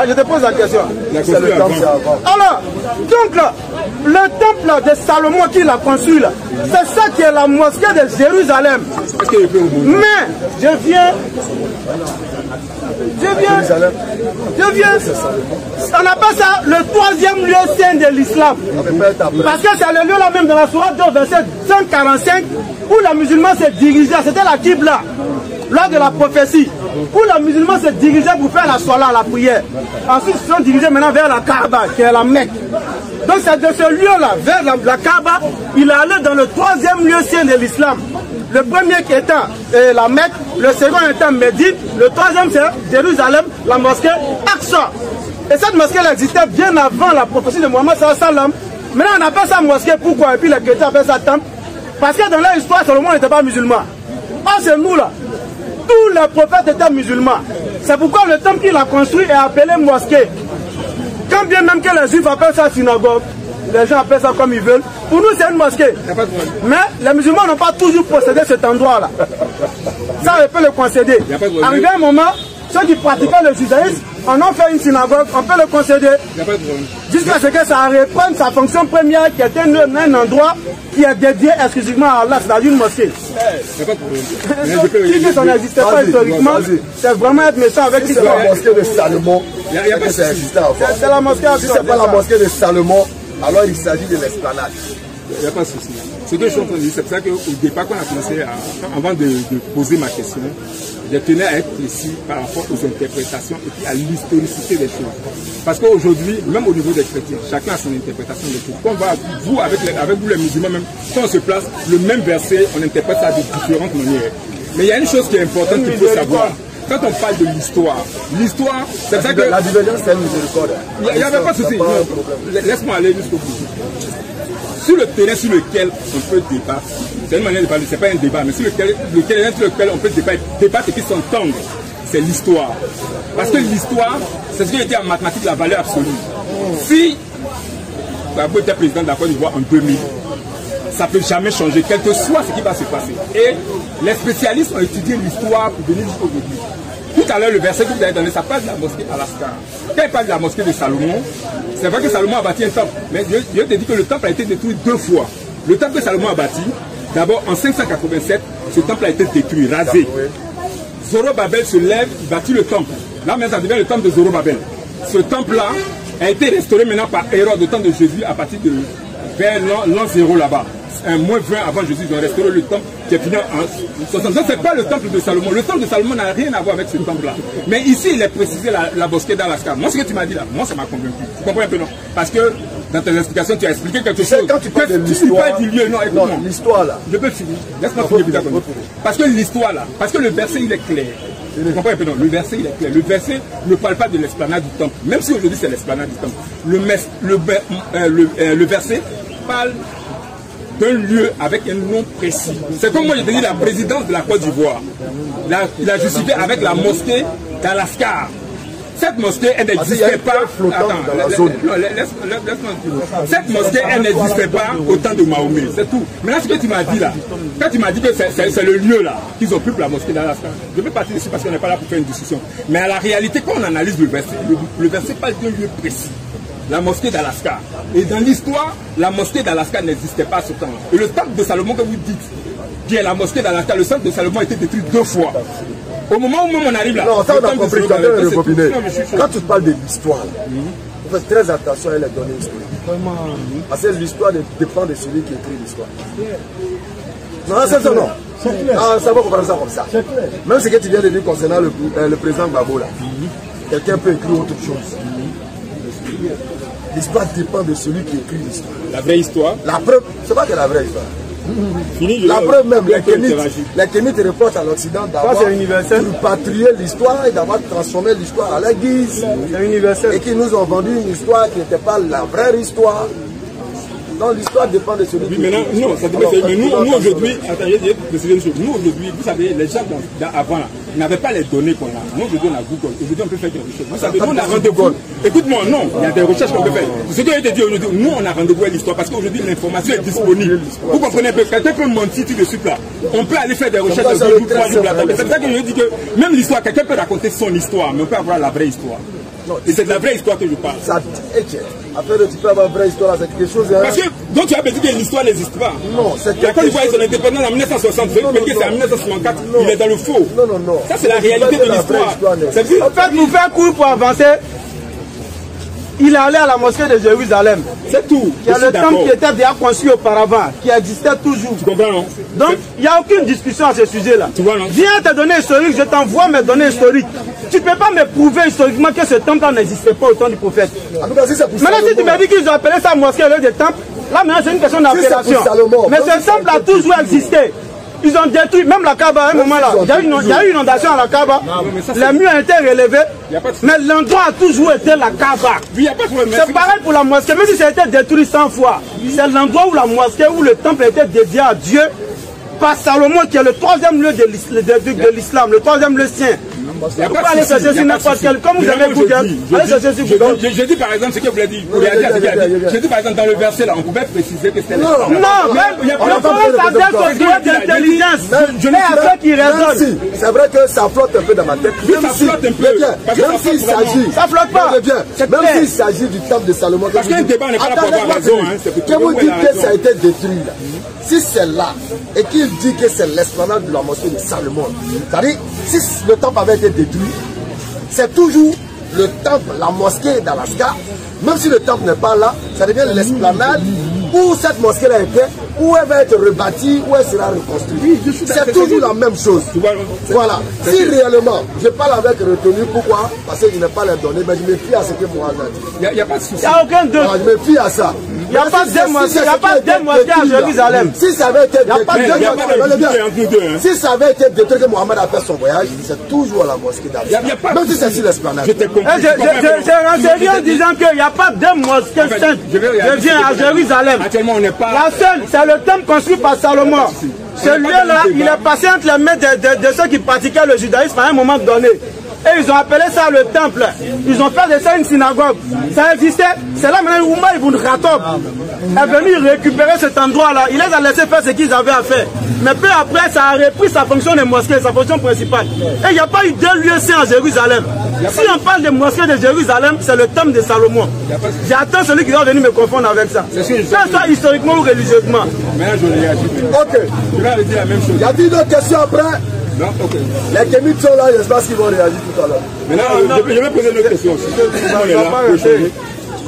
Je te pose la question. Alors, donc là, le temple de Salomon qu'il a construit là, c'est ça qui est la mosquée de Jérusalem. Mais je viens. On appelle ça le 3e lieu saint de l'islam. Parce que c'est le lieu là même dans la sourate 2, verset 145, où la musulman se dirigeait, c'était la Qibla, lors de la prophétie, où la musulman se dirigeait pour faire la salat, la prière. Ensuite, ils se sont dirigés maintenant vers la Kaaba, qui est la Mecque. Donc c'est de ce lieu-là, vers la Kaaba, il est allé dans le 3e lieu saint de l'islam. Le premier qui étant la Mecque, le second étant Médine, le 3e c'est Jérusalem, la mosquée Aqsa. Et cette mosquée elle existait bien avant la prophétie de Mohammed sallam. Maintenant on appelle ça mosquée, pourquoi? Et puis les chrétiens appellent ça temple. Parce que dans leur histoire, Salomon n'était pas musulman. Or c'est nous là, tous les prophètes étaient musulmans. C'est pourquoi le temple qu'il a construit est appelé mosquée. Quand bien même que les juifs appellent ça synagogue, les gens appellent ça comme ils veulent. Pour nous, c'est une mosquée. Mais les musulmans n'ont pas toujours possédé cet endroit-là. Ça, on peut le concéder. Arrivé un moment, ceux qui pratiquaient le judaïsme en ont fait une synagogue, on peut le concéder. Jusqu'à ce que ça reprenne sa fonction première, qui était un endroit qui est dédié exclusivement à Allah, c'est-à-dire une mosquée. Si ça n'existait pas historiquement, c'est vraiment être méchant avec si c'est la mosquée de Salomon. C'est la mosquée. Si c'est pas la mosquée de Salomon, alors il s'agit de l'esplanade. Il n'y a pas de souci. Ce que je suis en train de dire, c'est pour ça qu'au départ, quand on a commencé avant de poser ma question, je tenais à être précis par rapport aux interprétations et puis à l'historicité des choses. Parce qu'aujourd'hui, même au niveau des chrétiens, chacun a son interprétation des choses. Quand on va, vous, avec vous les musulmans, même quand on se place, le même verset, on interprète ça de différentes manières. Mais il y a une chose qui est importante qu'il faut savoir. Quand on parle de l'histoire, c'est ça que... La divergence, c'est une miséricorde. Il n'y avait pas de souci. Laisse-moi aller jusqu'au bout. Sur le terrain sur lequel on peut débattre, c'est une manière de parler, ce n'est pas un débat, mais sur le terrain sur lequel on peut débattre et puis s'entendre, c'est l'histoire. Parce que l'histoire, c'est ce qui a été en mathématiques la valeur absolue. Si Gbagbo était président de la Côte d'Ivoire en 2000, ça ne peut jamais changer, quel que soit ce qui va se passer. Et les spécialistes ont étudié l'histoire pour venir jusqu'aujourd'hui. Tout à l'heure, le verset que vous avez donné, ça parle de la mosquée Al-Aqsa. Quand il parle de la mosquée de Salomon, c'est vrai que Salomon a bâti un temple, mais je te dis que le temple a été détruit 2 fois. Le temple que Salomon a bâti, d'abord en 587, ce temple a été détruit, rasé. Zorobabel se lève, il bâtit le temple. Là, maintenant, ça devient le temple de Zorobabel. Ce temple-là a été restauré maintenant par Hérode au temps de Jésus à partir de vers l'an 0 là-bas. Moins 20 avant Jésus, ils ont restauré le temple qui est fini en 60. Donc, ce n'est pas le temple de Salomon. Le temple de Salomon n'a rien à voir avec ce temple-là. Mais ici, il est précisé la mosquée d'Al-Aqsa. Moi, ce que tu m'as dit là, moi, ça m'a convaincu. Tu comprends un peu, non? Parce que dans tes explications, tu as expliqué quelque chose. Quand tu parles de l'histoire, non, l'histoire là. Je peux finir. Laisse-moi finir. Parce que l'histoire là, parce que le verset, il est clair. Tu comprends un peu, non? Le verset, il est clair. Le verset ne parle pas de l'esplanade du temple. Même si aujourd'hui, c'est l'esplanade du temple. Le verset parle d'un lieu avec un nom précis. C'est comme moi je te dis la présidence de la Côte d'Ivoire. Il a justifié avec la mosquée d'Al-Aqsa. Cette mosquée, elle n'existait pas. Cette mosquée, elle n'existait pas au temps de Mahomet. C'est tout. Maintenant, ce que tu m'as dit là, quand tu m'as dit que c'est le lieu là qu'ils occupent la mosquée d'Al-Aqsa, je peux partir ici parce qu'on n'est pas là pour faire une discussion. Mais à la réalité, quand on analyse le verset parle d'un lieu précis. La mosquée d'Al-Aqsa. Et dans l'histoire, la mosquée d'Al-Aqsa n'existait pas à ce temps. Et le temple de Salomon que vous dites, qui est la mosquée d'Al-Aqsa, le temple de Salomon a été détruit 2 fois. Au moment où on arrive là... Non, ça on a compris, quand tu parles de l'histoire, il faut très attention à les données historiques. Parce que l'histoire dépend de celui qui écrit l'histoire. Non, c'est ça, non. Ah, ça va comprendre ça comme ça. Même ce que tu viens de dire concernant le président Gbagbo là, quelqu'un peut écrire autre chose. L'histoire dépend de celui qui écrit l'histoire. La vraie histoire. La preuve, c'est pas que la vraie histoire. Fini, la preuve même, les Kémites reprochent à l'Occident d'avoir repatrié l'histoire et d'avoir transformé l'histoire à leur guise. C'est universel. Et qui nous ont vendu une histoire qui n'était pas la vraie histoire. Donc l'histoire dépend de celui qui... Oui, maintenant, non, ça dépend. Mais nous aujourd'hui, attendez, nous aujourd'hui, vous savez, les gens avant là, n'avaient pas les données qu'on a. Nous aujourd'hui on a Google, aujourd'hui on peut faire des recherches. Vous savez, nous on a rendez-vous. Écoute-moi, non, il y a des recherches qu'on peut faire. Ce que je te dis aujourd'hui, nous on a rendez-vous à l'histoire parce qu'aujourd'hui l'information est disponible. Vous comprenez un peu, quelqu'un peut mentir tout de suite là. On peut aller faire des recherches de 2 jours, 3 jours. C'est pour ça que je dis que même l'histoire, quelqu'un peut raconter son histoire, mais on peut avoir la vraie histoire. Et c'est de la vraie histoire que je parle. Après, tu peux avoir une vraie histoire, c'est quelque chose. Parce que, donc tu as dit que l'histoire n'existe pas. Non, c'est quelque chose. Quand il son indépendance en 1960, c'est en 1964, il est dans le faux. Non, non, non. Ça, c'est la réalité de l'histoire. En fait, nous faire court pour avancer. Il est allé à la mosquée de Jérusalem. C'est tout. Il y a le temple qui était déjà construit auparavant, qui existait toujours. Tu comprends, non? Donc, il n'y a aucune discussion à ce sujet-là. Tu vois, non? Viens te donner historique, je t'envoie mes données historiques. Tu ne peux pas me prouver historiquement que ce temple n'existait pas au temps du prophète. Maintenant, si tu me dis qu'ils ont appelé ça mosquée au lieu de temple, là maintenant c'est une question d'appellation. Mais ce temple a toujours existé. Ils ont détruit, même la Kaaba à un moment là, il y a eu une inondation à la Kaaba, les murs ont été relevés, mais l'endroit a toujours été la Kaaba. C'est pareil pour la mosquée, même si ça a été détruit 100 fois, c'est l'endroit où la mosquée, où le temple a été dédié à Dieu, par Salomon qui est le 3e lieu de l'islam, le 3e lieu sien. Vous pouvez aller chercher sur n'importe quel, comme vous avez Google, allez chercher sur Google. Je dis par exemple ce que vous l'avez dit, je dis par exemple dans le verset là, on pouvait préciser que c'était non, mais on commence à dire qu'on doit d'intelligence, mais à ceux qui raisonnent. C'est vrai que ça flotte un peu dans ma tête, même s'il s'agit, ça flotte pas, même s'il s'agit du temple de Salomon, parce qu'un débat n'est pas là pour avoir raison, que vous dites que ça a été détruit là. Si c'est là, et qu'il dit que c'est l'esplanade de la mosquée de Salomon, c'est-à-dire, si le temple avait été détruit, c'est toujours le temple, la mosquée d'Alaska, même si le temple n'est pas là, ça devient l'esplanade où cette mosquée-là était, où elle va être rebâtie, où elle sera reconstruite. C'est toujours la même chose. Voilà. Si réellement, je parle avec retenue, pourquoi? Parce qu'il n'a pas les données, mais je me fie à ce que moi a dit. Il n'y a pas de souci. Il n'y a aucun doute. Je me fie à ça. Il n'y a pas de mosquée à Jérusalem. Si ça avait été détruit, si ça avait été détruit que Mohamed a fait son voyage, c'est toujours à la mosquée d'Al-Aqsa. Même si c'est sur l'esplanade. J'ai renseigné en disant qu'il n'y a pas de mosquée sainte. Je viens à Jérusalem. Actuellement, on n'est pas. La seule, c'est le temple construit par Salomon. Ce lieu-là, il est passé entre les mains de ceux qui pratiquaient le judaïsme à un moment donné. Et ils ont appelé ça le temple. Ils ont fait de ça une synagogue. Ça existait. C'est là maintenant où Oumar ibn Khattab est venu récupérer cet endroit-là. Il les a laissé faire ce qu'ils avaient à faire. Mais peu après, ça a repris sa fonction de mosquée, sa fonction principale. Et il n'y a pas eu 2 lieux saints à Jérusalem. Si on parle de mosquée de Jérusalem, c'est le temple de Salomon. J'attends celui qui va venir me confondre avec ça. Que ce soit historiquement ou religieusement. Maintenant, je réagis. Ok. Je vais dire la même chose. Il y a d'autres questions après? Non, ok. Les Kémites sont là, j'espère qu'ils vont réagir tout à l'heure. Maintenant, je vais poser une autre question aussi. On est là pour échanger.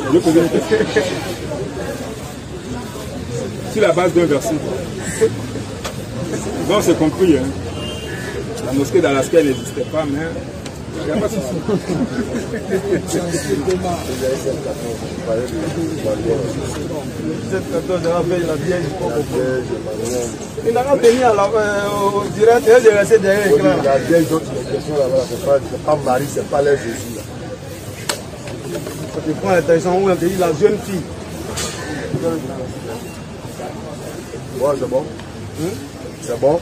Je vais poser une question. Sur la base d'un verset. Bon, c'est compris. Hein. La mosquée d'Alaska n'existait pas, mais il n'y a pas de souci. Il n'a pas tenu au direct, il est resté derrière l'écran. La vieille d'autres questions là-bas, c'est pas Marie, c'est pas les Jésus. Tu prends l'attention où on te dit la jeune fille. Bon, c'est bon. C'est bon.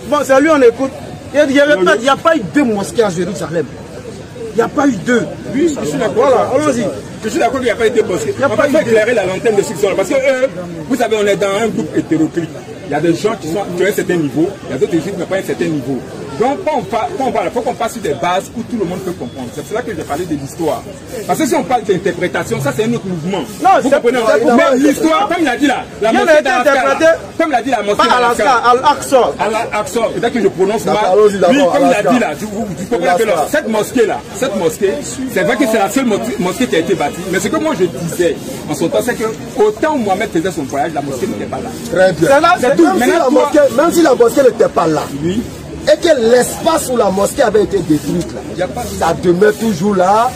Bon, c'est lui, on écoute. Il répète, il n'y a pas eu 2 mosquées à Jérusalem. Il n'y a pas eu 2. Oui, je suis d'accord. Voilà, allons-y. Je suis d'accord qu'il n'y a pas été mosquée. On va éclairer la lanterne de ceux qui sont là. Parce que vous savez, on est dans un groupe hétéroclite. Il y a des gens qui ont un certain niveau, il y a d'autres qui n'ont pas un certain niveau. Donc, il faut qu'on passe sur des bases où tout le monde peut comprendre. C'est pour cela que j'ai parlé de l'histoire. Parce que si on parle d'interprétation, ça c'est un autre mouvement. Non, vous comprenez? Mais l'histoire, comme il a dit là, la mosquée d'Al-Aqsa, comme il a dit la mosquée Al-Aqsa. Al-Aqsa, peut-être que je prononce mal. Oui, comme il a dit là, vous comprenez que cette mosquée, c'est vrai que c'est la seule mosquée qui a été bâtie. Mais ce que moi je disais en son temps, c'est que autant où Mohamed faisait son voyage, la mosquée n'était pas là. Très bien. Même si la mosquée n'était pas là. Oui. et que l'espace où la mosquée avait été détruite, là, ça demeure toujours là.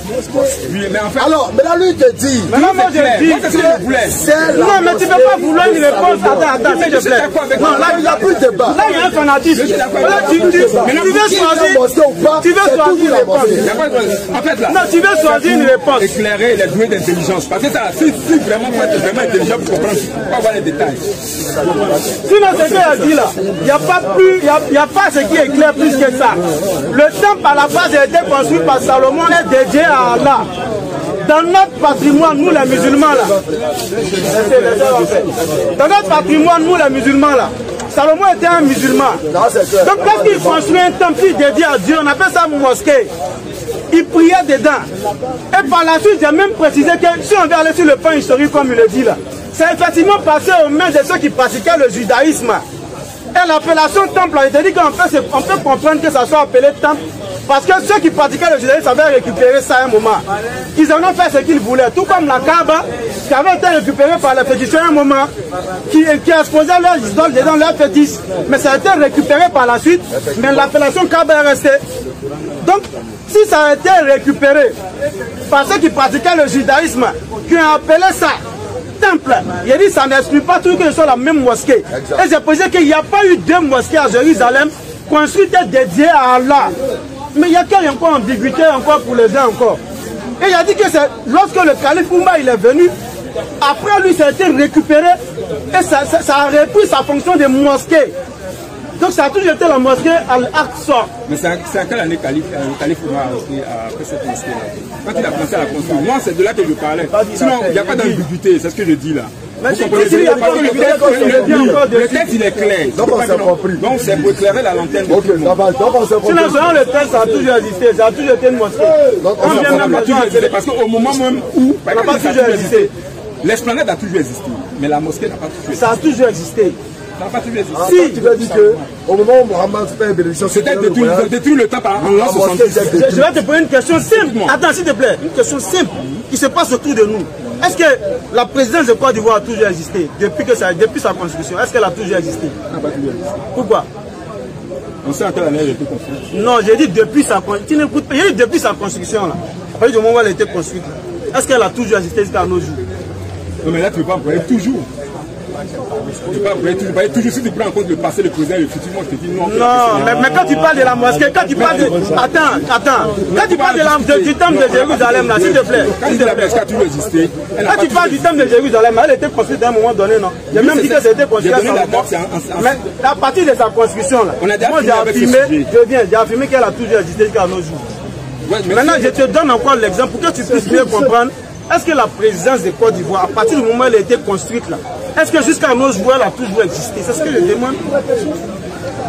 Oui, mais en fait... Alors, maintenant lui te dit... Maintenant, moi, je dis... Non, mais tu ne peux pas vouloir une réponse. Attends, s'il te plaît. Non, là, il n'y a plus de débat. Là, il y a un fanatisme. Là, tu veux choisir une réponse. En fait, là... Non, tu veux choisir une réponse. Éclairer les doués d'intelligence. Parce que ça, si vraiment faut être vraiment intelligent pour comprendre, il faut avoir les détails. Sinon, ce qu'il a dit là, il n'y a pas ce qui est clair plus que ça. Le temple à la base a été construit par Salomon et dédié à Allah. Dans notre patrimoine, nous les musulmans là, dans notre patrimoine, nous les musulmans là, Salomon était un musulman. Donc lorsqu'il construit un temple dédié à Dieu, on appelle ça mosquée. Il priait dedans. Et par la suite, j'ai même précisé que si on veut aller sur le plan historique, comme il le dit là, c'est effectivement passé aux mains de ceux qui pratiquaient le judaïsme. Et l'appellation temple, il te dit qu'on peut comprendre que ça soit appelé temple, parce que ceux qui pratiquaient le judaïsme avaient récupéré ça à un moment. Ils en ont fait ce qu'ils voulaient, tout comme la Kaaba, qui avait été récupérée par les féticheurs à un moment, qui exposait leurs idoles dedans leurs fétiches. Mais ça a été récupéré par la suite, mais l'appellation Kaaba est restée. Donc, si ça a été récupéré par ceux qui pratiquaient le judaïsme, qui ont appelé ça temple, il a dit ça n'exclut pas tout que ce soit la même mosquée. Et j'ai posé qu'il n'y a pas eu deux mosquées à Jérusalem construites et dédiées à Allah. Mais il y a encore ambiguïté encore pour les gens encore. Et il a dit que c'est lorsque le calife Oumar il est venu, après lui ça a été récupéré et ça a repris sa fonction de mosquée. Donc ça a toujours été la mosquée Al-Aqsa. Mais c'est à quelle année le calife Oumar a fait cette mosquée-là? Quand il a commencé à la construire, moi c'est de là que je parlais. Sinon, il n'y a pas d'ambiguïté, c'est ce que je dis là. Mais le texte il est clair. Donc on s'est compris. Donc c'est pour éclairer la lanterne. Ok, ça va. Donc on s'est compris. Sinon, selon le texte, ça a toujours existé. Ça a toujours été une mosquée. Donc on s'est compris. Parce qu'au moment même où... Ça n'a pas toujours existé. L'esplanade a toujours existé. Mais la mosquée n'a pas toujours existé. Ça a toujours existé. Si tu veux dire qu'au moment où Mohamed fait une bénédiction, c'était détruire le temple en l'an 66. Je vais te poser une question simple. Attends, s'il te plaît. Une question simple qui se passe autour de nous. Est-ce que la présidence de Côte d'Ivoire a toujours existé depuis sa constitution? Est-ce qu'elle a toujours existé? Pourquoi? On sait à quelle année elle a été construite. Non, j'ai dit depuis sa constitution. Tu n'écoutes pas. J'ai dit depuis sa construction là. À partir du moment où elle a été construite. Est-ce qu'elle a toujours existé jusqu'à nos jours? Non, mais là tu ne peux pas employer toujours. Tu peux pas toujours si tu prends en compte le passé, le présent et le futur. Moi je te dis non. Non, mais quand tu parles de la mosquée, quand tu parles de... Attends. Quand tu parles du temple de Jérusalem là, s'il te plaît. Quand la mosquée a toujours existé. Quand tu parles du temple de Jérusalem, elle a été construite à un moment donné, non? J'ai même dit que c'était construit à Salomon. Mais à partir de sa construction là, moi j'ai affirmé qu'elle a toujours existé jusqu'à nos jours. Maintenant je te donne encore l'exemple pour que tu puisses mieux comprendre. Est-ce que la présidence de Côte d'Ivoire, à partir du moment où elle a été construite là, est-ce que jusqu'à nos jours elle a toujours existé? C'est ce que je demande.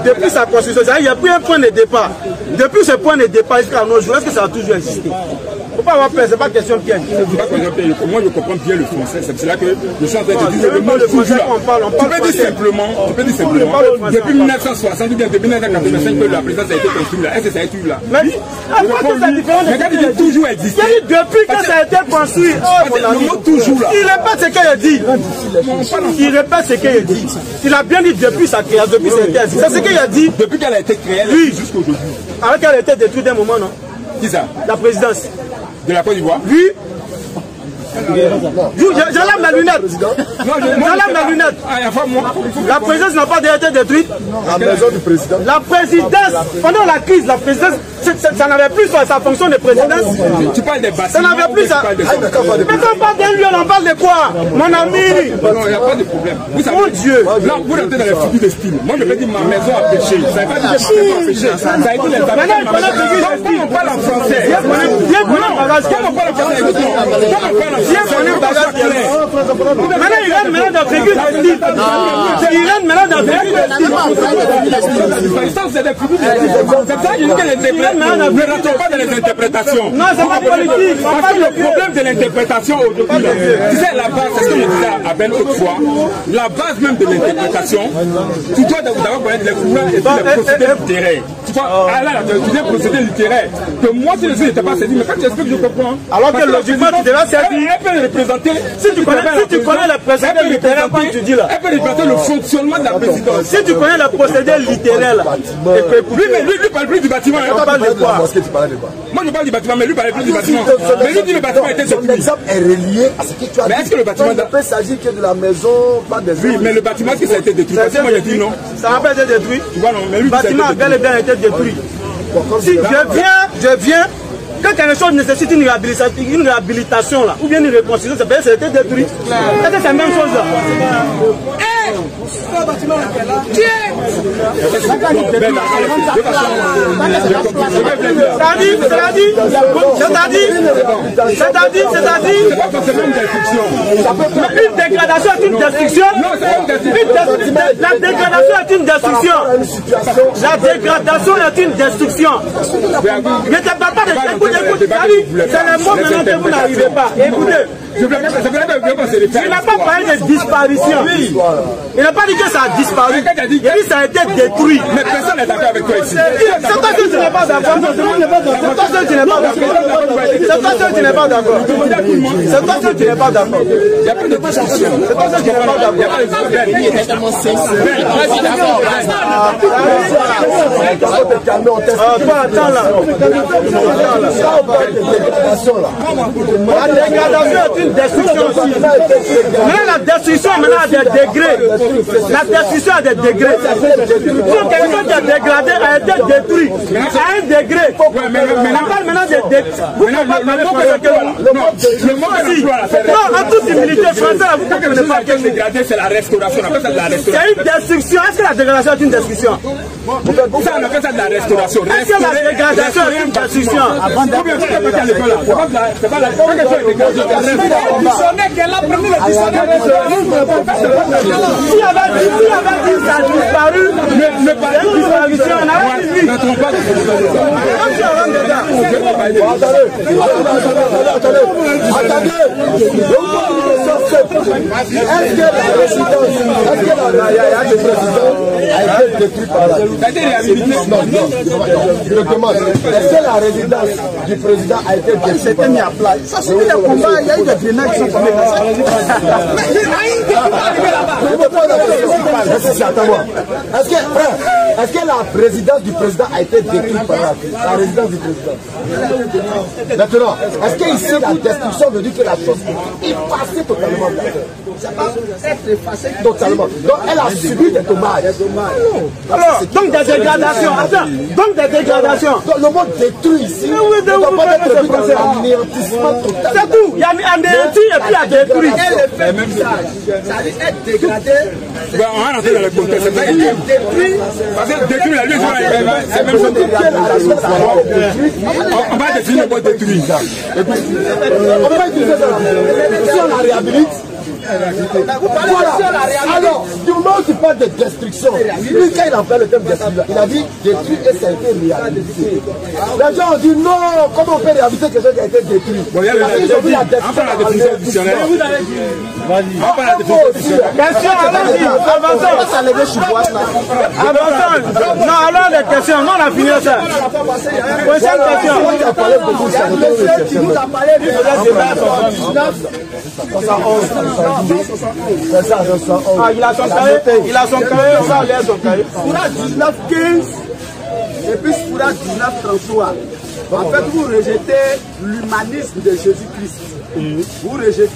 Depuis sa construction, il y a pris un point de départ. Depuis ce point de départ jusqu'à nos jours, est-ce que ça a toujours existé? Il ne faut pas avoir peur, ce n'est pas question piège. Moi je comprends bien le français, c'est cela que je suis en train de dire le mot toujours là. Tu peux dire simplement, depuis 1960 ou bien depuis 1985 que la présidence a été construite là, est-ce que ça a été là? Mais quand il dit toujours existé. Depuis que ça a été construit, le mot toujours là. Il répète ce qu'il a dit. Il répète ce qu'il a dit. Il a bien dit depuis sa création, depuis sa création. C'est ce qu'il a dit. Depuis qu'elle a été créée, oui, jusqu'à aujourd'hui. Avec qu'elle a été détruite d'un moment, non? Qui ça? La présidence. De la Côte d'Ivoire? Oui. J'enlève mes lunettes. J'enlève mes lunettes. La présidence n'a pas été détruite. La maison du président. La présidence, pendant la crise, la présidence, ça n'avait plus sa fonction de présidence. Tu parles des bâtiments. Ça n'avait plus ça. Mais quand on parle d'un lieu, on parle de quoi? Mon ami. Non, il n'y a pas de problème. Vous savez, mon Dieu. Là, vous rentrez dans les figures de style. Moi, je vais dire ma maison a péché. Ça n'a pas dit que ma maison a péché. Ça a été les Maintenant, on parle en français. Maintenant, il rentre maintenant dans figure de style. Il rentre maintenant dans figure de style. C'est des figures de style. C'est ça, je dis que ne rentrons pas dans les interprétations. Non, c'est pas politique. Parce que le problème de l'interprétation aujourd'hui, tu sais, la base, c'est ce que je disais à Ben autrefois, la base même de l'interprétation, tu dois d'abord connaître les courants et les procédés littéraires. Tu tu vois, tu viens procéder littéraire. Que moi, si je n'étais pas saisi, mais quand tu expliques, je comprends. Alors que logiquement, tu devrais servir. Elle peut représenter. Si tu connais le procédé littéraire, comme tu dis là. Elle peut représenter le fonctionnement de la présidence. Si tu connais le procédé littéraire là. Lui parle plus du bâtiment. On parle de quoi? Moi, je parle du bâtiment, mais lui parle plus du bâtiment. Mais lui dit le bâtiment était détruit. L'exemple est relié à ce que tu as dit. Mais est-ce que le bâtiment. Il ne peut s'agir que de la maison, pas des. Oui, mais le bâtiment, est-ce que ça a été détruit? Parce que moi, j'ai dit non. Ça n'a pas été détruit. Tu vois, non, mais lui, le bâtiment a bel et bien été détruit. Si je viens, quand quelque chose nécessite une réhabilitation là, ou bien une reconstruction, ça peut être été détruit. Est-ce que c'est la même chose là? Une dégradation est une destruction. La dégradation est une destruction. La dégradation est une destruction. Je ne te parle pas de c'est le mot maintenant que vous n'arrivez pas. Écoutez. Il n'a pas parlé de disparition. Il n'a pas dit que ça a disparu. Il a dit que ça a été détruit. Mais personne n'est d'accord avec toi ici. C'est toi que tu n'es pas d'accord. C'est toi que tu n'es pas d'accord. C'est toi que tu n'es pas d'accord. C'est toi que tu n'es pas d'accord. Il n'y a pas de discussion. C'est toi que tu n'es pas d'accord. Attends là. La dégradation est une destruction aussi. Mais la destruction maintenant a des degrés. La destruction a des degrés. Si quelque chose est dégradé, a été détruit à un degré. On parle maintenant de non, en toute humilité, français, vous ne comprenez pas que dégradé, c'est la restauration. On appelle ça de la restauration. C'est une destruction. Est-ce que la dégradation est une destruction? Ça, on appelle ça de la restauration. Est-ce que la dégradation est une destruction? C'est pas la Si elle avait dit ça a disparu, ne pas une disparition, on avait dit. Est-ce que la résidence a été détruite par la je demande, est-ce que la résidence du président a été détruite? C'était mis à plat. Ça, c'est le combat, il y a eu des grenades qui sont tombées dans ça. Est-ce que la résidence du président a été détruite par la résidence du président? Maintenant, est-ce qu'ici la destruction veut dire que la chose est effacée totalement? C'est pas être effacée totalement. Donc elle a subi des dommages. Alors, donc des dégradations. Attends, donc des dégradations. Donc le mot détruit ici. Mais oui, ne doit pas être vu dans l'anéantissement total. C'est tout. Il y a anéanti et puis il y a détruit. Ça veut être dégradé. On va rentrer dans le contexte. C'est vrai détruit. Parce que détruit la lutte, c'est même chose. On va définir le mot détruit. On va utiliser ça. Si on la réhabilite. Voilà. Alors, du moment où tu parles de destruction, lui, quand il a fait le thème de destruction, il a dit détruit et ça a été réhabilité. Les gens ont dit non, comment on peut réhabiliter quelque chose qui a été détruit? Bon, il y a la définition additionnelle. Question, allons-y, avançons. Avançons. Non, alors les questions, non, on a fini ça. Prochaine question. Qui nous a parlé de il a son cahier, ça a l'air son cahier. Foura 1915 et puis Foura 1933. En fait, vous rejetez l'humanisme de Jésus-Christ. Vous rejetez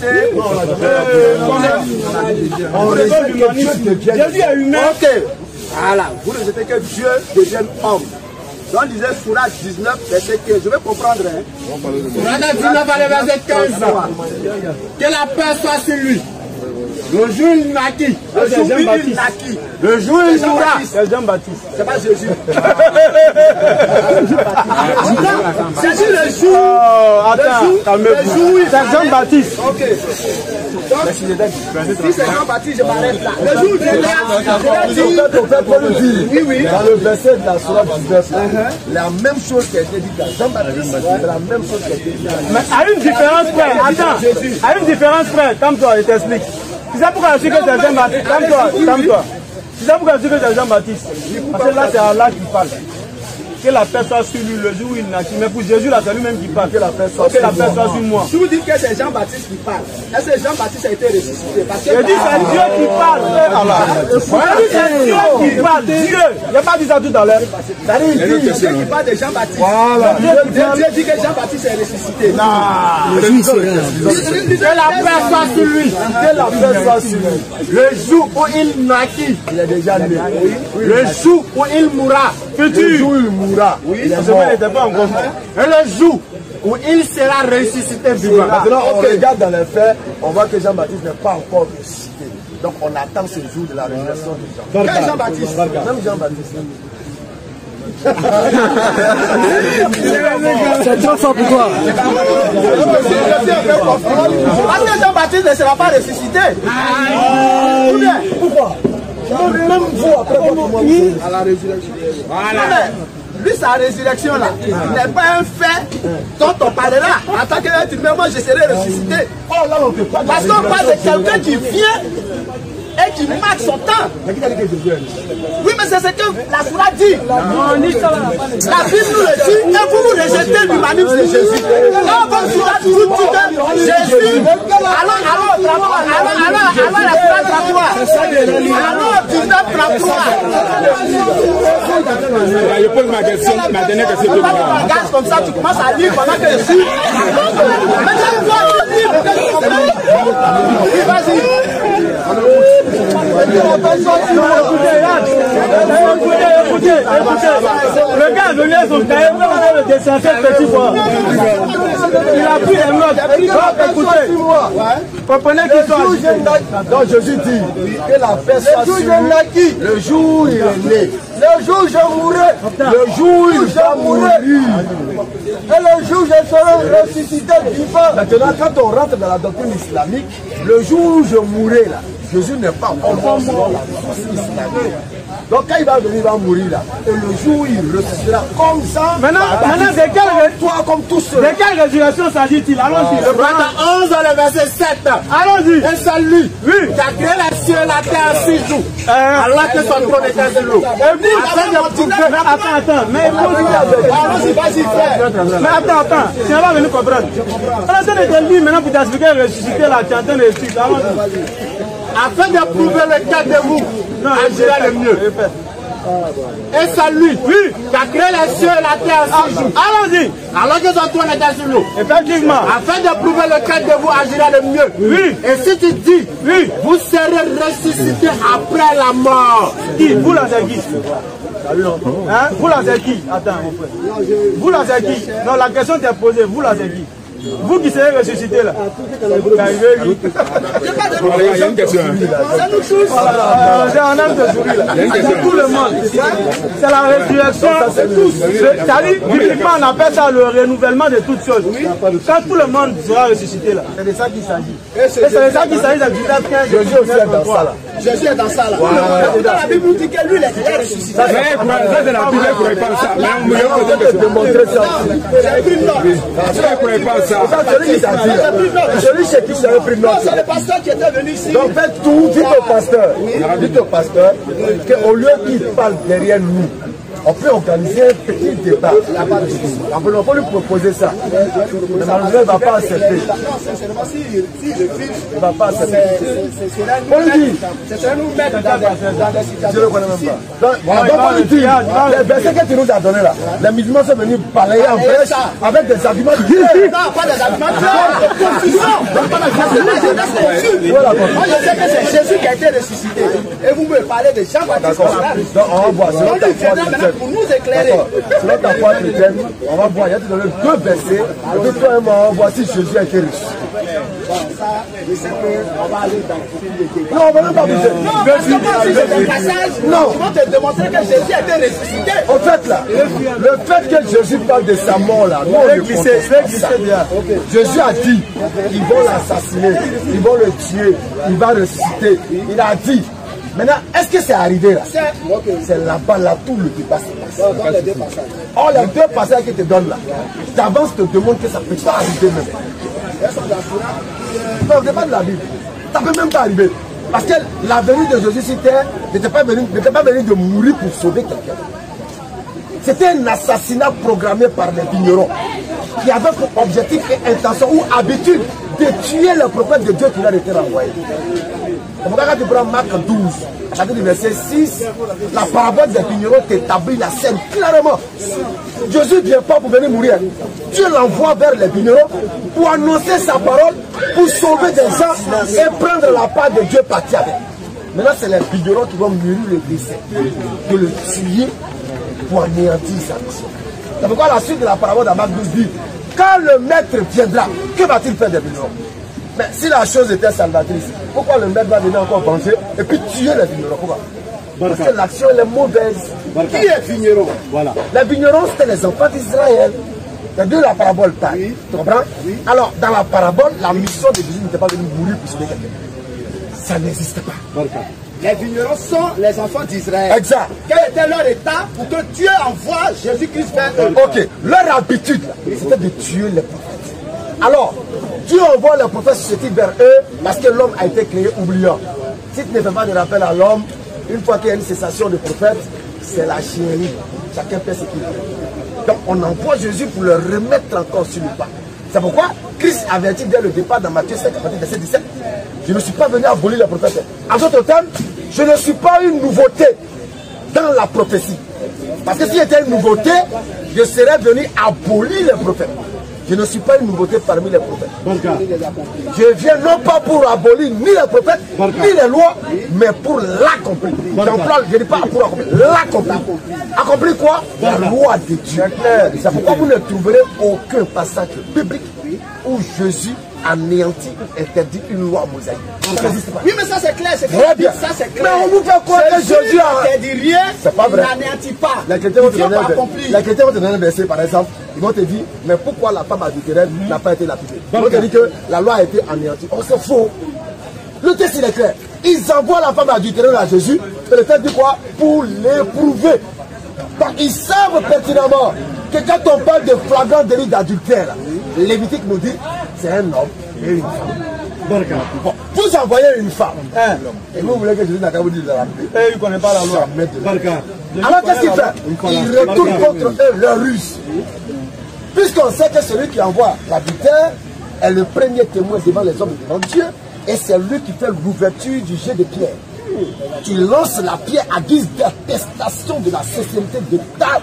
Jésus est humain. Ok. Voilà. Vous rejetez que Dieu devienne homme. Donc, on disait Foura 19, verset 15. Je vais comprendre. Foura 19, verset 15. Que la paix soit sur lui. Le jour il naquit. Le jour il naquit. Le jour il mourra. C'est Jean-Baptiste. C'est pas Jésus. C'est le jour. Attends, le jour c'est Jean-Baptiste. Ok. Donc, si c'est Jean-Baptiste, je m'arrête là. Le jour oui, oui. Dans le verset de la Sourate 19, la même chose qui a été dite à Jean-Baptiste, c'est la même chose qui a été dite à mais à une différence près, attends, à une différence près, calme-toi, je t'explique. Tu sais pourquoi je suis que c'est Jean-Baptiste? Calme-toi. Tu sais pourquoi je suis que c'est Jean-Baptiste? Parce que là, c'est Allah qui parle. que la paix soit sur lui le jour où il naquit. Mais pour Jésus, là, c'est lui-même qui parle. Que la paix soit sur moi. Si vous dites que c'est Jean-Baptiste qui parle, est-ce que Jean-Baptiste a été ressuscité? Parce que je dis c'est Dieu qui parle. C'est Dieu qui parle. Dieu. Il n'y a pas dit ça tout à l'heure. C'est Dieu qui parle de Jean-Baptiste. Voilà. Dieu dit que Jean-Baptiste est ressuscité. Non. Que la paix soit sur lui. Que la paix soit sur lui. Le jour où il naquit, il est déjà né. Le jour où il mourra, le jour où il mourra, et le jour où il sera ressuscité vivant. Maintenant, on regarde dans les faits, on voit que Jean-Baptiste n'est pas encore ressuscité. Donc on attend ce jour de la résurrection de Jean. Quel Jean-Baptiste? Même Jean-Baptiste. C'est trop fort pour toi. Parce que Jean-Baptiste ne sera pas ressuscité. Pourquoi? Même vous, après votre à la résurrection. Voilà. Lui, sa résurrection là, n'est pas un fait dont on parlera. En tant qu'être humain, moi je serai ressuscité. Parce qu'on parle de quelqu'un qui vient et qui marque son temps. Oui, mais c'est ce que la Soura dit. La Bible nous le dit et vous vous rejetez l'humanisme de Jésus. Quand votre Soura vous dit que Jésus, alors la Soura 33. Alors 1933. Je pose ma question, ma dernière question. Tu regardes comme ça, tu commences à lire pendant que je suis. Maintenant, toi, tu lis. Vas-y. Écoutez, le gars a donné son cahier, on va le descendre petit fois. Il a pris les notes. Écoutez, comprenez qu'ils sont. Donc Jésus dit que la paix soit sur lui. Le jour où il est né. Le jour où je mourrai. Le jour où je mourrai. Et le jour où je serai ressuscité vivant. Maintenant, quand on rentre dans la doctrine islamique, le jour où je mourrai là, Jésus n'est pas encore mort la source islamique. Donc quand il va venir, il va mourir là. Et le jour où il ressuscitera comme ça. Maintenant toi comme tous ceux. De quelle résurrection s'agit-il? Allons-y. Le Prophète 11, le verset 7. Allons-y. Et c'est lui qui a créé les cieux et la terre en 6 jours. Alors que son trône était sur l'eau. Attends. Mais vas-y, frère. Mais attends. Tu vas venir comprendre. On est en train de te dire maintenant pour t'expliquer ressusciter là. Tu es en train de expliquer. Allons-y. Afin de prouver le cas de vous, agira le mieux. Et c'est lui qui a créé les cieux et la terre en 6 jours. Allons-y. Alors que son trône était sur l'eau. Effectivement. Afin de prouver le cas de vous, agira le mieux. Oui. Et si tu dis, vous serez ressuscité après la mort. Qui? Vous là, c'est qui? Hein? Vous là, c'est qui? Attends, mon frère. Vous là, c'est qui? Non, la question t'est posée. Vous là, c'est qui? Vous qui serez ressuscité là. Il y a une question. C'est un homme de souris là. C'est tout le monde. C'est la résurrection. C'est-à-dire, bibliquement, on appelle ça le renouvellement de toutes choses. Quand tout le monde sera ressuscité là. C'est de ça qu'il s'agit. Et c'est de ça qu'il s'agit dans Judas 15. Jésus aussi est dans ça là. Jésus est dans ça là. Dans la Bible nous dit que lui, il est ressuscité. Ça, c'est la Bible, il ne pourrait pas ça. Mais on peut démontrer ça. Celui chez qui vous avez pris note. C'est le pasteur qui était venu ici. Donc faites tout, dites au pasteur qu'au lieu qu'il parle derrière nous, on peut organiser un petit débat. On peut lui proposer ça. Mais malheureusement, il ne va pas accepter. Non, sincèrement, si le film, il ne va pas accepter. C'est nous mettre dans des situations. Je ne le connais même pas. Donc, les versets que tu nous as donnés là, les musulmans sont venus parler en brèche avec des arguments. Non, pas des arguments. Moi, je sais que c'est Jésus qui a été ressuscité. Et vous me parlez de Jean-Baptiste. Donc, on va voir. Pour nous éclairer. Selon ta foi chrétienne, on va voir. Il y a te donner 2 versets. Et puis toi et moi, on va voir si Jésus a été ressuscité. Bon, ça, je sais qu'on va aller dans le débat. Non, on va même pas bouger. Non, parce que moi, si c'est un passage, ils vont te démontrer que Jésus a été ressuscité. En fait, là, le fait que Jésus parle de sa mort, là, nous, on le conteste ça. Jésus a dit, ils vont l'assassiner, ils vont le tuer, il va ressusciter. Il a dit. Maintenant, est-ce que c'est arrivé là? C'est là-bas, là, tout le débat se passe. Or, les 2 passages qu'ils te donnent là, d'avance te demande que ça ne peut pas arriver même. Non, ce n'est pas de la Bible. Ça ne peut même pas arriver. Parce que la venue de Jésus sur terre n'était pas venu de mourir pour sauver quelqu'un. C'était un assassinat programmé par les vignerons qui avait pour objectif et intention ou habitude de tuer le prophète de Dieu qui leur était renvoyé. C'est pourquoi quand tu prends Marc 12, à partir du verset 6, la parabole des vignerons t'établit la scène clairement. Jésus ne vient pas pour venir mourir. Dieu l'envoie vers les vignerons pour annoncer sa parole, pour sauver des gens et prendre la part de Dieu parti avec. Maintenant, c'est les vignerons qui vont mûrir le décès, de le tuer pour anéantir sa mission. C'est pourquoi la suite de la parabole de Marc 12 dit, quand le maître viendra, que va-t-il faire des vignerons? Mais si la chose était salvatrice, pourquoi le maître va venir encore venger et puis tuer les vignerons? Pourquoi? Parce que l'action elle est mauvaise. Qui est vigneron? Voilà. Les vignerons, c'était les enfants d'Israël. C'est de la parabole parle. Oui. Tu comprends? Oui. Alors, dans la parabole, la mission de Jésus n'était pas de mourir pour sauver quelqu'un. Ça n'existe pas. Les vignerons sont les enfants d'Israël. Exact. Quel était leur état pour que Dieu envoie Jésus-Christ vers eux? Ok. Leur habitude, c'était de tuer les prophètes. Alors, Dieu envoie les prophètes susceptibles vers eux parce que l'homme a été créé oubliant. Si tu ne fais pas de rappel à l'homme, une fois qu'il y a une cessation de prophètes, c'est la chiennerie. Chacun fait ce qu'il veut. Donc, on envoie Jésus pour le remettre encore sur le pas. C'est pourquoi Christ avertit dès le départ dans Matthieu 7, verset 17. Je ne suis pas venu abolir les prophètes. En d'autres termes, je ne suis pas une nouveauté dans la prophétie. Parce que s'il y était une nouveauté, je serais venu abolir les prophètes. Je ne suis pas une nouveauté parmi les prophètes. Je viens non pas pour abolir ni les prophètes, ni les lois, mais pour l'accomplir. Je ne dis pas pour accomplir, l'accomplir. Accomplir quoi? La loi de Dieu. C'est pourquoi vous ne trouverez aucun passage biblique où Jésus anéantit ou interdit une loi mosaïque. Oui, mais ça c'est clair, c'est très bien. Ça c'est clair. Mais on vous fait quoi que Jésus n'interdit rien, c'est pas vrai. Il n'anéantit pas. Les chrétiens vont te donner un verset par exemple, ils vont te dire, mais pourquoi la femme adultère n'a pas été lapidée? Ils vont te dire que la loi a été anéantie. Oh, c'est faux. Le texte il est clair. Ils envoient la femme adultère à Jésus, et le texte dit quoi? Pour l'éprouver. Donc ils savent pertinemment que quand on parle de flagrant délit d'adultère, Lévitique nous dit c'est un homme et une femme. Bon, vous envoyez une femme et vous voulez que Jésus n'a qu'à vous dire de la paix. Il ne connaît pas la loi. Alors qu'est-ce qu'il fait? Il retourne contre eux leur ruse. Puisqu'on sait que celui qui envoie l'adultère est le premier témoin devant les hommes et devant Dieu, et c'est lui qui fait l'ouverture du jet de pierre. Il lance la pierre à guise d'attestation de la sincérité de ta.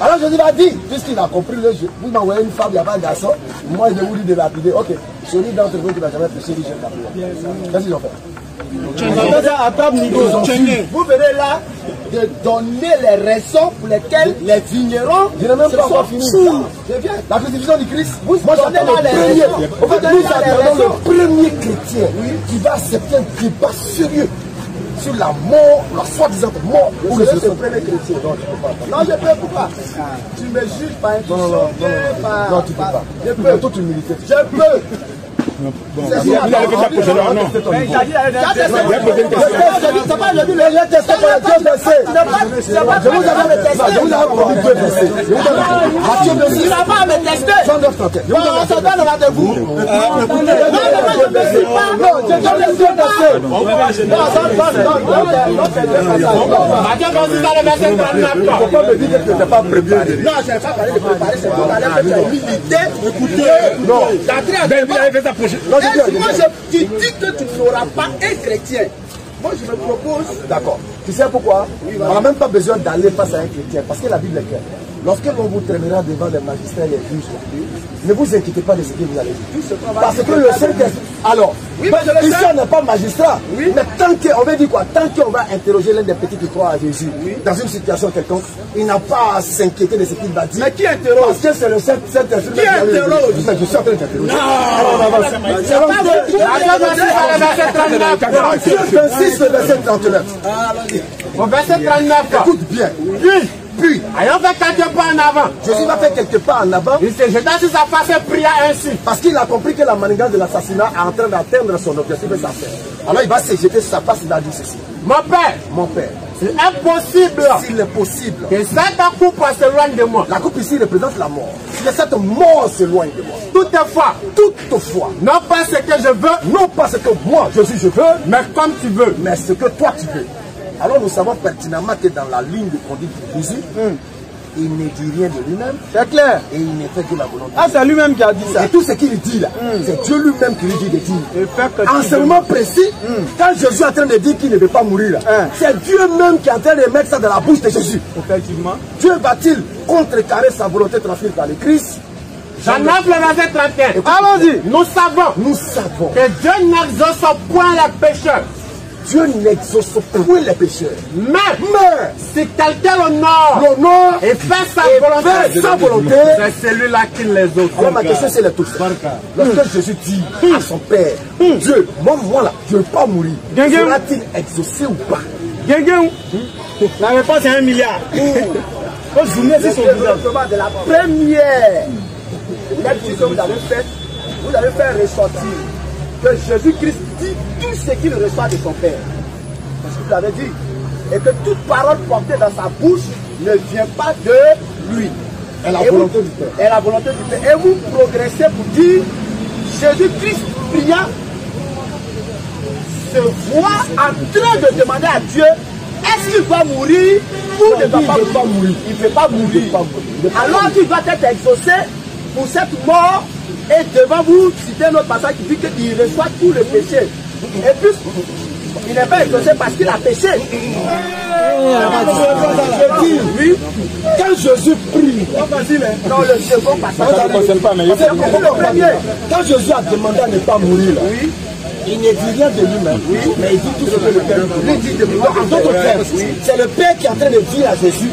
Alors Jésus va dire, puisqu'il a compris le jeu, vous m'envoyez une femme, il n'y a pas de garçon, moi je vous dis de lapider. Ok, celui d'entre vous qui n'a jamais péché, il jette la pierre. Qu'est-ce qu'ils ont fait? Vous verrez là de donner les raisons pour lesquelles les vignerons. Je n'ai même pas encore fini. La crucifixion du Christ. Moi, j'attends le premier. En fait, nous attendons le premier chrétien qui va accepter un débat sérieux sur la mort, la soi-disant mort. Ou le premier chrétien. Non, je peux pas. Tu me juges par un non, tu peux pas. Je peux. En toute humilité. Je peux. Vous avez fait ça pour Jésus, non? Je vous avais promis 2 versets. Tu n'as pas à me tester. On se donne rendez-vous. Pourquoi me dire que tu n'es pas préparé? Non, je n'ai pas parlé de préparer, c'est pour aller avec la humilité. Écoutez, non. Moi, tu dis que tu n'auras pas un chrétien. Moi, je me propose. D'accord. Tu sais pourquoi? On n'a même pas besoin d'aller face à un chrétien. Parce que la Bible est claire. Lorsque l'on vous traînera devant les magistrats et les juges, ne vous inquiétez pas de ce que vous allez dire. Parce que le Saint-Esprit. Alors, ici on n'est pas magistrat. Mais tant qu'on veut dire quoi? Tant qu'on va interroger l'un des petits qui croient à Jésus dans une situation quelconque, il n'a pas à s'inquiéter de ce qu'il va dire. Mais qui interroge? Parce que c'est le Saint-Esprit qui interroge. Je suis en train de t'interroger. Matthieu 26, verset 39. Au verset 39. Écoute bien. Puis, ayant fait quelques pas en avant, Jésus va faire quelques pas en avant. Il se jeta sur sa face et pria ainsi. Parce qu'il a compris que la manigance de l'assassinat est en train d'atteindre son objectif et sa fin. Alors il va se jeter sur sa face et il va dire ceci. Mon Père, c'est impossible. S'il est possible que cette coupe s'éloigne de moi. La coupe ici représente la mort. Si cette mort s'éloigne de moi. Toutefois, non pas ce que je veux, non pas ce que moi, Jésus, je veux, mais comme tu veux. Mais ce que toi tu veux. Alors nous savons pertinemment que dans la ligne de conduite de Jésus, il ne dit rien de lui-même. C'est clair. Et il ne fait que la volonté. Ah, c'est lui-même qui a dit ça. Et tout ce qu'il dit là, c'est Dieu lui-même qui lui dit de dire. En ce moment précis, quand Jésus est en train de dire qu'il ne veut pas mourir là, c'est Dieu même qui est en train de mettre ça dans la bouche de Jésus. Effectivement. Dieu va-t-il contrecarrer sa volonté transmise par le Christ? Jean 9, le verset 31. Allons-y. Nous savons que Dieu n'exauce point les pécheurs. Dieu n'exauce point les pécheurs. Mais si quelqu'un l'honore et fait sa volonté, c'est celui-là qui les exauce. Alors ma question c'est tout. Lorsque Jésus dit à son Père, Dieu, moi là, je ne veux pas mourir, sera-t-il exaucé ou pas? La réponse est 1 milliard. Le développement de la première lecture que vous avez faite, vous avez fait ressortir que Jésus-Christ dit tout ce qu'il reçoit de son Père. C'est ce que vous avez dit. Et que toute parole portée dans sa bouche ne vient pas de lui. Et la volonté du Père. Et la volonté du Père. Et vous progressez pour dire Jésus-Christ priant se voit en train de demander à Dieu est-ce qu'il va mourir ou ne va pas mourir. Il ne peut pas mourir. Alors qu'il va être exaucé pour cette mort. Et devant vous, citez notre passage qui dit qu'il reçoit tous les péchés. Et puis, il n'est pas exaucé parce qu'il a péché. Je dis, oui, quand Jésus prie, dans le second passage, ça ne concerne pas, mais le premier. Quand Jésus a demandé à ne pas mourir, là, il ne dit rien de lui-même, mais il dit tout ce que le Père lui dit de lui. En d'autres termes, c'est le Père qui est en train de dire à Jésus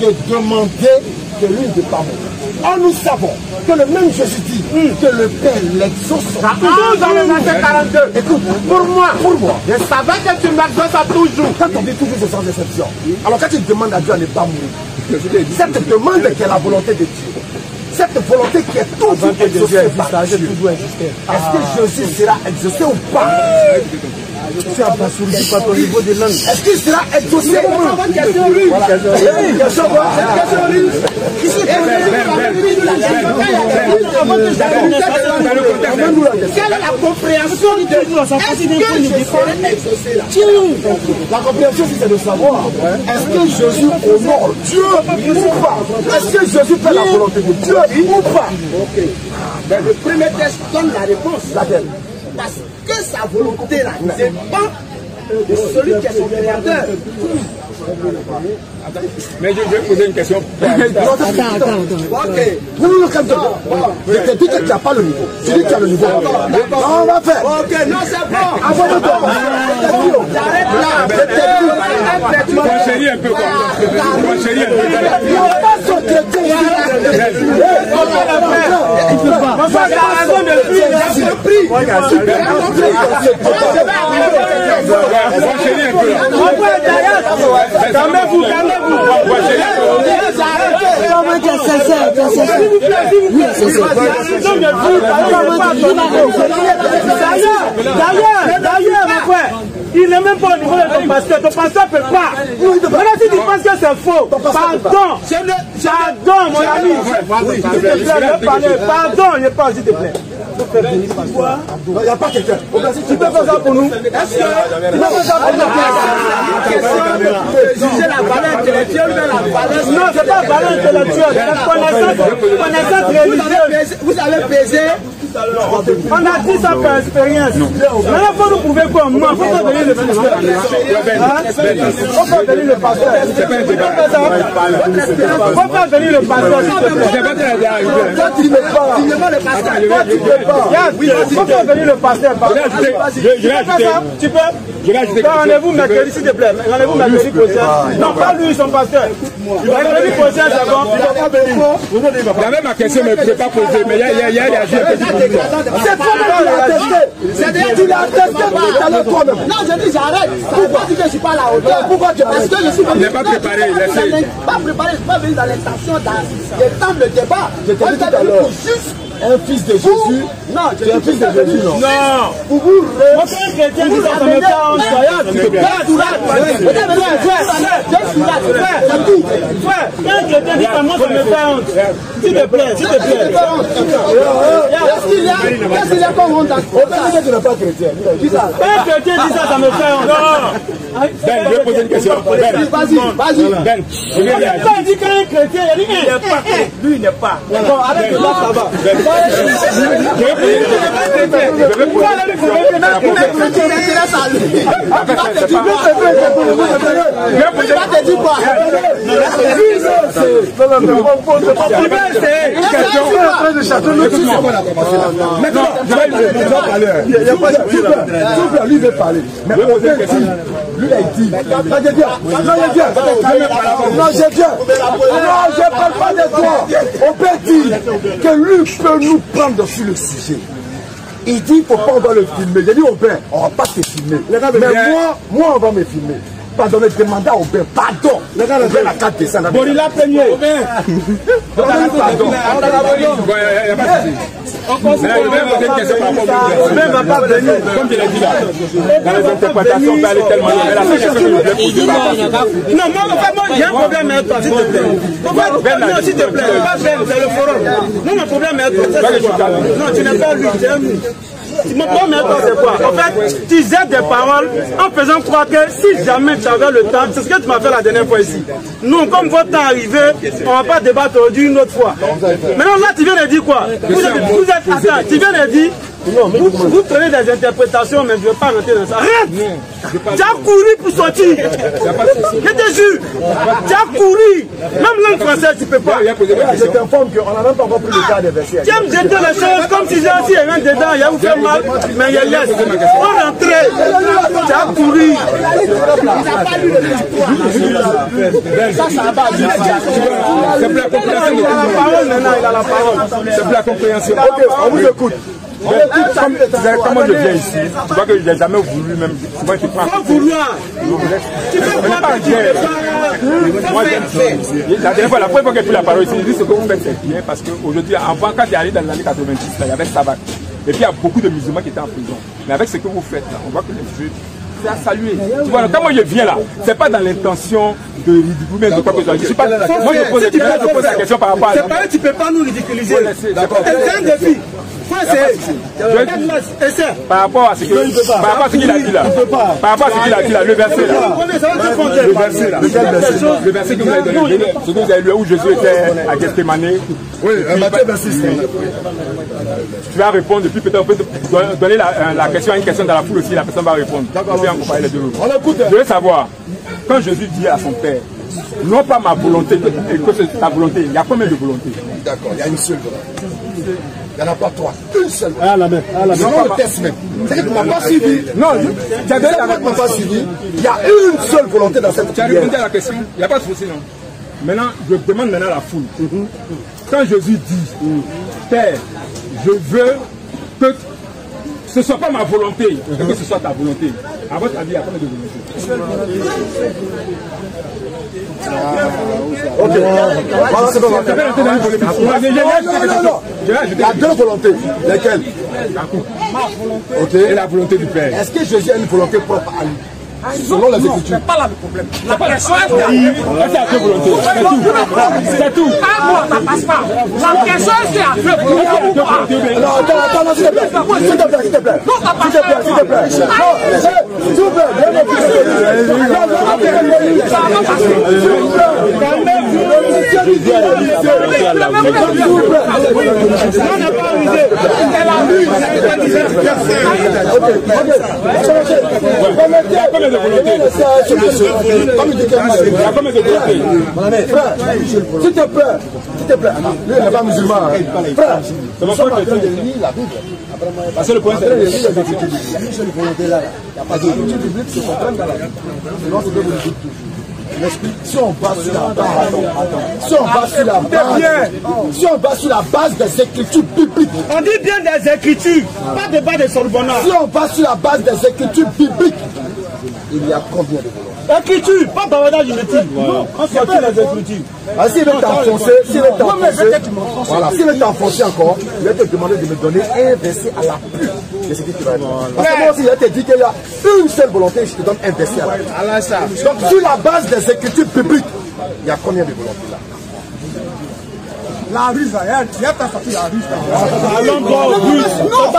de demander que lui ne peut pas mourir. Or nous savons que le même Jésus dit que le Père l'exauce. Toujours dans le verset 42. Écoute, pour moi, je savais que tu m'exauces toujours. Quand on dit toujours c'est sans déception. Alors quand tu demandes à Dieu à ne pas mourir, cette demande qui est la volonté de Dieu, cette volonté qui est toujours exaucée par Dieu, est-ce que Jésus sera exaucé ou pas? Tu as abasourdi par ton niveau de langue. Est-ce qu'il sera exaucé ou pas? Quelle est la compréhension de est-ce que Jésus serait exaucé là? La compréhension c'est de savoir est-ce que Jésus honore Dieu ou pas? Est-ce que Jésus fait la volonté de Dieu ou pas? Le premier texte donne la réponse. Parce que sa volonté là dépend de celui qui est son créateur. Mais je vais poser une question. Attends. Non, je te dis que tu n'as pas le niveau. Tu dis que tu as le niveau. On va faire. Ok, non, c'est bon. J'arrête là. Mon chéri un peu quoi. Mon chéri un Calmez-vous. D'ailleurs, mon frère, il n'est même pas au niveau de ton pasteur. Ton pasteur ne peut pas. Maintenant, si tu penses que c'est faux, pardon, mon ami. Pardon, je parle, s'il te plaît. Il n'y a pas quelqu'un. Tu peux faire ça pour nous? Est-ce que tu peux faire ça pour nous? Juger la valeur intellectuelle ou la valeur... Non, c'est pas valeur intellectuelle, c'est connaissance religieuse. Vous avez pesé. On a dit ça par expérience. Maintenant, il faut nous prouver quoi? Moi, il faut pas venir le pasteur. Il faut pas venir le pasteur. Il faut pas venir le pasteur. Tu ne veux pas le pasteur. Il faut pas venir le pasteur. Tu peux? Rendez-vous mercredi, s'il te plaît. Rendez-vous mercredi prochain. Non, pas lui, son pasteur. Mercredi prochain, c'est bon. J'avais ma question, mais je ne peux pas poser. Mais il y a réagi un petit peu. C'est toi-même qui l'as attesté. C'est-à-dire tu l'as attesté tout à l'heure toi-même. Non, je dis j'arrête. Pourquoi tu dis que je ne suis pas à la hauteur? Pourquoi tu arrêtes? Parce que je suis Il n'est pas préparé. pas préparé, je ne suis pas venu dans l'intention d'étendre le débat. Je t'ai dit tout à l'heure, un fils de Jésus Non, tu es un fils de Jésus, non? Non. Pour vous, Moi, quand un chrétien dit ça, ça me fait honte. Frère, quand un chrétien dit ça, moi, ça me fait honte. S'il te plaît, s'il te plaît. Qu'est-ce qu'il y a comme honte? Tu n'es pas chrétien. Quand un chrétien dit ça, ça me fait honte. Non. Ben, je vais poser une question. Ben, Ben, je vais dire qu'un chrétien, il dit, lui, il n'est pas. Bon, arrête de là, ça va. Lui veut parler. Mais lui a dit. Non, je parle pas de toi. On peut dire que lui peut nous prendre sur le sujet. Il dit qu'il ne faut pas, on va le filmer. J'ai dit au père, on ne va pas te filmer. Mais moi, on va me filmer. Pardon, demandez au père, pardon. La carte de ça. Borila premier. Pardon. Comme je l'ai dit là, dans les interprétations, on peut aller tellement loin. Mais la seule question que je voulais poser, non, moi, il y a un problème avec toi, s'il te plaît. Non, s'il te plaît, pas Ben, c'est le forum. Non, mon problème est avec toi. Non, tu n'es pas lui, c'est un lui. Mon problème est c'est quoi? En fait, tu jettes des paroles en faisant croire que si jamais tu avais le temps, c'est ce que tu m'as fait la dernière fois ici. Nous, comme votre temps est arrivé, on ne va pas débattre aujourd'hui une autre fois. Maintenant, là, tu viens de dire quoi? Vous êtes attends, tu viens de dire. Vous prenez des interprétations, mais je ne veux pas rentrer dans ça. Arrête! Tu as couru pour sortir. Je te jure. Tu as couru. Même langue française, tu ne peux pas. Je t'informe qu'on n'a même pas encore pris le cas des versets. Tu aimes jeter les choses comme si j'ai assis rien dedans. Il y a vous fait mal, mais il y a laisse. On rentrait. Tu as couru. c'est plus la compréhension. Il a la parole maintenant, il a la parole. C'est plus la compréhension. Ok, on vous écoute. Comment je viens ici, tu vois que je n'ai jamais voulu même. Souvent, tu prends. Faut vouloir. Tu peux pas la dernière fois, la première fois que j'ai pris la parole ici, je dis ce que vous faites c'est bien parce qu'aujourd'hui, avant, quand tu es allé dans les années 86, il y avait Sabat. Et puis il y a beaucoup de musulmans qui étaient en prison. Mais avec ce que vous faites là, on voit que les jeux, c'est à saluer. Tu vois, quand moi je viens là, c'est pas dans l'intention de ridiculiser de quoi que ce soit. Je suis pas. Moi je pose la question par rapport à. C'est pareil, tu peux pas nous ridiculiser. C'est un défi. Par rapport à ce qu'il a dit là, par rapport à ce qu'il a dit là, le verset là, le verset que vous avez donné, ce que vous avez lu où Jésus était à Gethsémane. Oui, Matthieu 26. Tu vas répondre, et puis peut-être on peut donner la question à une question dans la foule aussi, la personne va répondre. On peut en comparer les deux. Je veux savoir, quand Jésus dit à son Père, non pas ma volonté, que c'est ta volonté, il y a combien de volontés? D'accord, il y a une seule volonté. Il n'y en a pas trois, une seule. Ah, la main. Non, le test même. C'est que tu n'as pas suivi. Non, tu as pas suivi. Il y a une seule volonté dans cette prière. Tu as répondu à la question, il n'y a pas de souci, non? Maintenant, je demande maintenant à la foule. Quand Jésus dit, Père, je veux que ce ne soit pas ma volonté, mais que ce soit ta volonté. À votre avis, il y a combien de volontés? Ok. Il y a deux volontés. Lesquelles? Ok. Et la volonté du Père. Est-ce que Jésus a une volonté propre à lui? Selon les Écritures. C'est pas là le problème. La question est c'est deux volontés. C'est tout. Ah, moi, ça passe pas. La question est qu'il y a deux volontés. Non, attends, s'il te plaît. S'il te plaît, s'il te plaît. Non, ça passe pas. S'il te plaît. S'il vous plaît, s'il te plaît, lui n'est pas musulman. Frère, nous sommes en train de lire la Bible. Parce que le point c'est Il n'y a pas de l'écriture biblique, se comprendre dans la Bible. Sinon, c'est que vous le dites toujours. Si on base sur la base des écritures bibliques. On dit bien des écritures, pas de bas de Sorbonne. Si on base sur la base des écritures bibliques, il y a combien de volontés? Écriture, pas bavardage inutile. Non, on sortit les écritures. Ah, s'il veut t'enfoncer, voilà, s'il veut t'enfoncer encore, il va te demander de me donner un verset à la pluie de ce que tu vas dire. Parce que moi aussi, il va te dire qu'il y a une seule volonté, je te donne un verset à la pluie. Donc, sur la base des écritures publiques, il y a combien de volontés là? La rue, il y a ta sortie la rue. Non,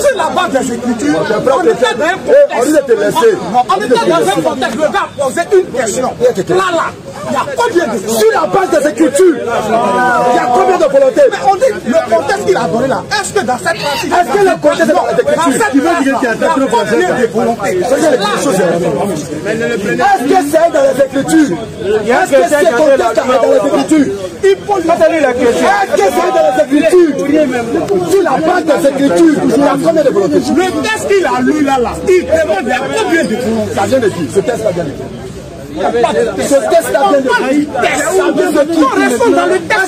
c'est la base des écritures. On était dans un contexte, le gars posait une question. Là, il y a combien de... Sur la base des écritures, il y a combien de volontés? Mais on dit, le contexte qu'il a donné là, est-ce que dans cette partie... Est-ce que le contexte est dans les écritures? Il veut dire qu'il y a combien de volontés? Est-ce que c'est dans les écritures? Est-ce que c'est contexte dans les écritures? Il faut lui poser la question. Est-ce que c'est dans les écritures? Sur la base des écritures, il y a combien de volontés? Le texte qu'il a lu là, il demande il y a combien de volontés? Ça vient de qui? Ce texte a bien dit. Ce texte a bien de qui? Restons dans le texte.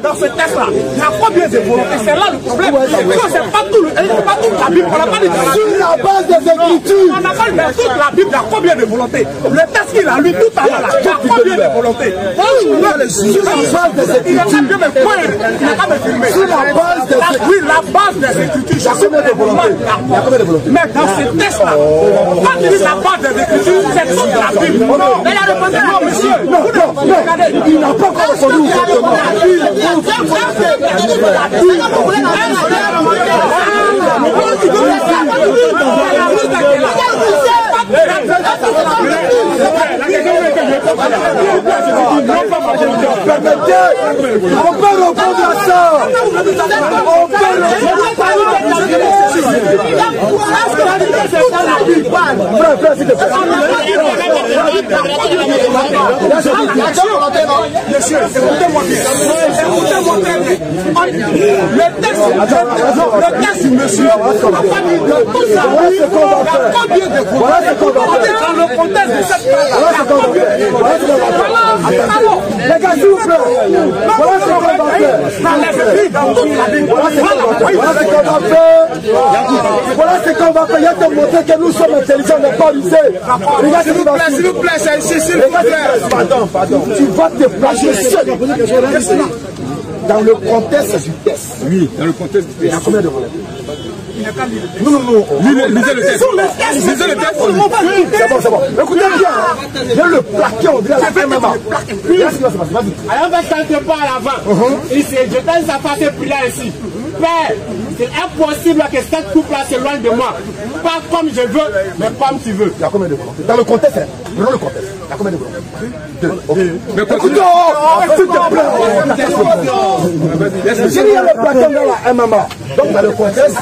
Dans ce texte-là, il y a combien de volontés? C'est là le problème. C'est pas tout la Bible. On n'a pas dit sur la base des écritures. On n'a pas dit toute la Bible. Il y a combien de volontés? Le texte qu'il a lu tout à l'heure, il y a combien de volontés? Sur la base des écritures. Il n'a pas me filmer. Sur la base des écritures. Oui, la base des écritures. Il y a combien de volontés? Il y a combien de volontés? Mais dans ce texte-là, quand il dit la base des écritures, c'est toute la Bible. Non, mais il a répondu non, monsieur. Non, il n'a pas encore répondu. On peut répondre à ça. On peut Monsieur, écoutez-moi bien. Le texte, monsieur, n'a pas dit de tout ça. Combien de fois dans le contexte de cette les gars, s'il vous plaît. Voilà ce qu'on va faire. Voilà ce qu'on va faire. Il y a de montrer que nous sommes intelligents, mais pas lycée. S'il vous plaît, s'il vous plaît. Pardon. Tu vas te placer seul. Dans le contexte du test. Oui, dans le contexte du test. Il y a combien de volontés? Non. Lisez le texte. Lisez le texte. C'est bon. Écoutez bien. Je le plaquer, on dirait la MMA. Alors, on va quelque part à l'avant. Il s'est jeté sa face et puis là ici. Père, c'est impossible que cette coupe-là s'éloigne de moi. Pas comme je veux, mais comme tu veux. Il y a combien de volontés? Dans le contexte, prenons le contexte. Il y a combien de volontés? 2. Mais écoutez, s'il te plaît. J'ai dit le plaquer dans la MMA. Donc dans le contexte,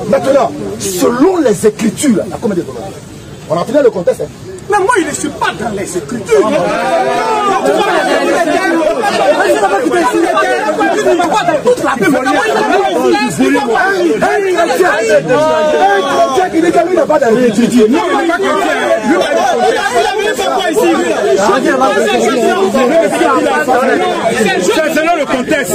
maintenant, selon les écritures, il y a combien de volontés? On a entendu le contexte. Mais moi, il ne suis pas dans les écritures. C'est selon le contexte.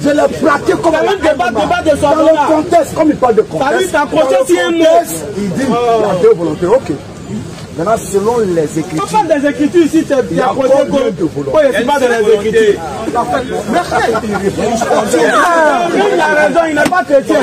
Je l'ai plaqué comme un débat dans le contexte, comme il parle de contexte. Il dit il y a 2 volontés, ok. Maintenant, selon les écritures. On parle des écritures ici, il y a combien de volontés? Il pas dans les écritures. Il a raison, il n'est pas chrétien.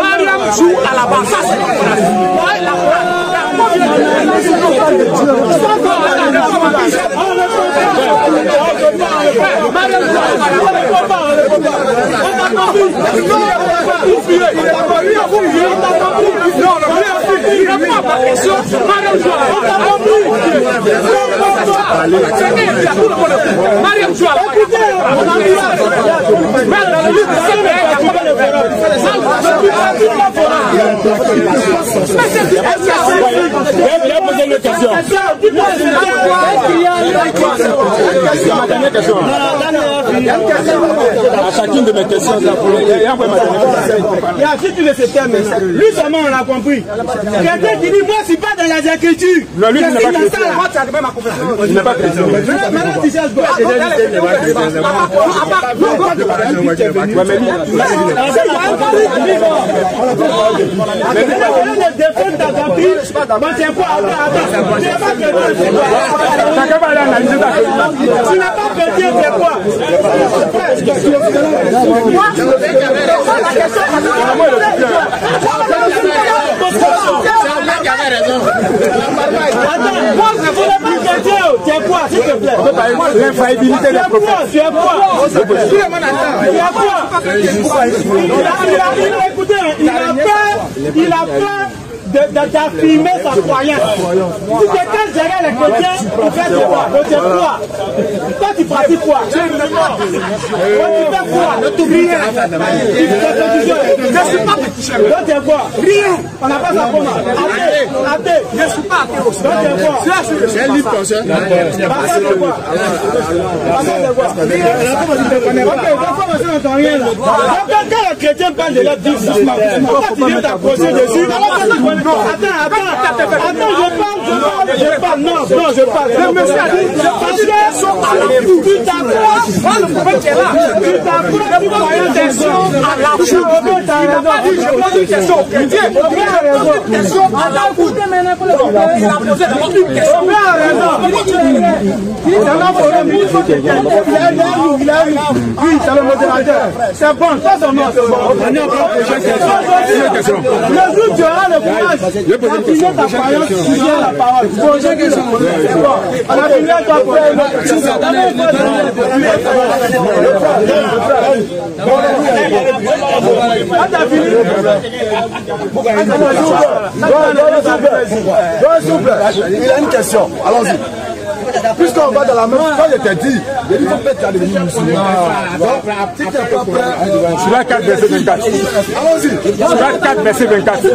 Mariam joue à la base. Ça, c'est Mariam joue à la Il a posé une question. Ma dernière question. À chacune de mes questions, si tu veux se terme, lui seulement on l'a compris. Quelqu'un qui dit moi je suis pas dans les écritures. Non, lui il n'est pas chrétien. Il n'est pas chrétien. Chacun va aller analyser ta question. Tu n'as pas chrétien, c'est quoi? L'infaillibilité des prophètes. Il a peur d'affirmer sa croyance. Si quelqu'un gérait les chrétiens, il fait quoi? Toi tu pratiques quoi? Tu fais quoi? Je suis pas petit. Toi tu es quoi? Rien. On n'a pas ça pour moi. Athée. Je suis pas athée aussi. Toi tu es quoi? C'est un livre conscient. Quand les chrétiens parlent de leur Dieu, tu viens t'approcher dessus. Non, attends, je parle. Non, je parle. Le monsieur a dit, parce que tu t'approches du moyen d'action à la foule. Il n'a pas dit, je pose une question au chrétien. Il a posé une question à la foule. Il a posé une question. Il a raison. Oui, c'est le modérateur. C'est bon, ça c'est bon. Le jour tu auras le courage d'afficher ta croyance, tu viens la parole. Posez question. C'est bon. On a fini avec ta croyance. Il a une question. Allons-y. Puisqu'on va dans la même, quand je t'ai dit, il faut peut-être qu'à devenir musulman. Donc, si tu n'es pas prêt, Surah 4, verset 24. allons-y. Surah 4, verset 24. 4,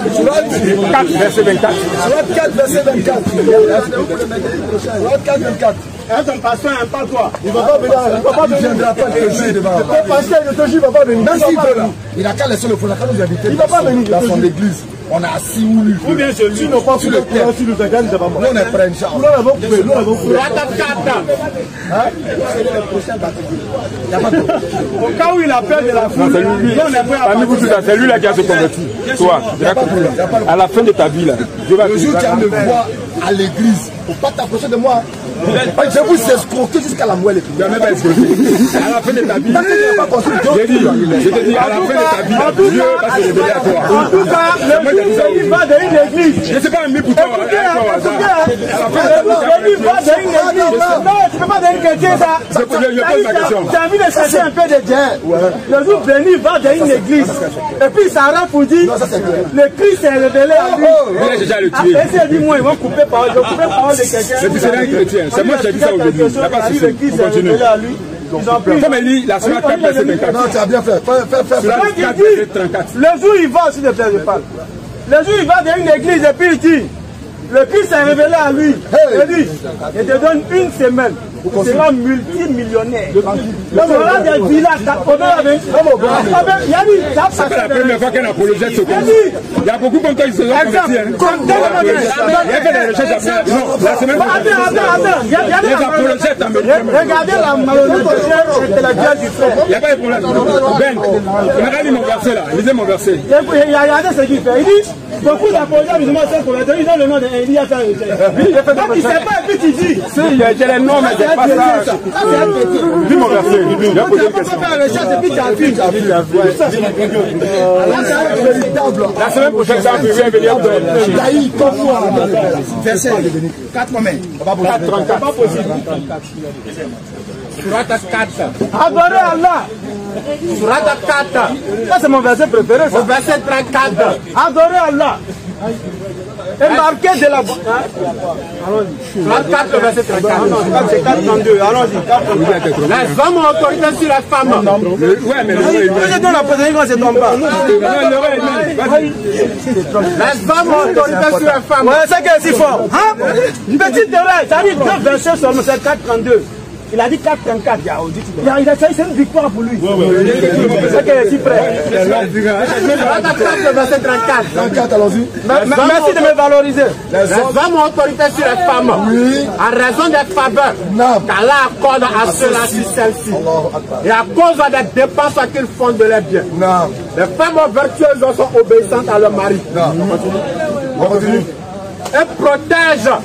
verset 24. Surah 4, verset 24. Surah 4, 24. Ton pasteur n'aime pas toi. Il ne va pas venir, il ne viendra pas te juger devant. Le pasteur ne te juge, il ne va pas venir. Même s'il veut là, il n'a qu'à laisser le fond, il n'a qu'à nous inviter. Il ne va pas venir dans son église. On a assis où lui. Ou bien celui qui n'a pas sur le terrain. Nous, on est prêts, Inch'Allah. Nous, on avons coupé. Nous, on avons coupé. Au cas où il a peur de la foule, c'est lui là qui a se converti. Toi, à la fin de ta vie là. Le jour où tu me vois à l'église, il ne faut pas t'approcher de moi. Je vous escroquer jusqu'à la moelle. À la fin de ta vie, je te dis, à la fin de ta vie, Dieu va se révéler à toi. En tout cas, le jour où il va dans une église, je ne sais pas un pour toi. le va dans une église. Non, tu ne peux pas donner quelqu'un ça. Je pose ma question. Tu as envie de chercher un peu de Dieu. Le jour béni va dans une église. Et puis ça rend pour dire, le Christ s'est révélé à lui. Il a déjà le tué. Essaye de dire, moi, ils vont couper parole. Je vais couper parole de quelqu'un. C'est un chrétien. C'est moi qui ai dit ça au début. Il n'y a pas de souci. On continue. Comme elle dit, la Surah 4, verset 24. Non, tu as bien fait. Surah 4, verset 34. Le jour il va, s'il te plaît, je parle. Le jour il va dans une église et puis il dit, le Christ s'est révélé à lui. Il dit, je te donne une semaine. Tu seras multimillionnaire. Tu auras des villages. C'est pas la première fois qu'un apologète se convertit. Il y a beaucoup comme toi qui se sont convertis. Il y a que des recherches après. Non, la semaine prochaine. Les apologètes américains. Regardez la malhonnêteté intellectuelle du frère. Il n'y a pas de problème. Ben, on a lu mon verset là. Lisez mon verset. Regardez ce qu'il fait. Il dit, Beaucoup d'apologistes musulmans sont convertis, ils ont le nom de Elia Sarr. Donc il ne sait pas, et puis tu dis. J'ai les noms, mais c'est pas ça. Dis mon verset. Tu ne peux pas faire la recherche et puis tu affirmes. La semaine prochaine, ça va venir. Verset 4 combien? 4, pas possible. Surat 4. Adorez Allah. Surat 4. Ça, c'est mon verset préféré. Au verset 34. Adorez Allah. Et marquez de la... Surat 4, verset 34. C'est 432. Allons-y. Les hommes ont autorité sur les femmes. Oui, mais Je donne la position quand c'est ton pas. les hommes ont autorité sur les femmes. Ouais, c'est qu'elle est si fort. Hein? Une petite erreur. Ça dit 2 versets seulement, c'est 432. Il a dit 434. Il a c'est une victoire pour lui. C'est qu'elle est si près. Surat 4, verset 34. 34, allons-y. Merci de me valoriser. Les hommes ont autorité sur les femmes. En raison des faveurs qu'Allah accorde à ceux-là sur celles-ci. Et à cause des dépenses qu'ils font de leurs biens. Les femmes vertueuses sont obéissantes à leur mari. Elles protègent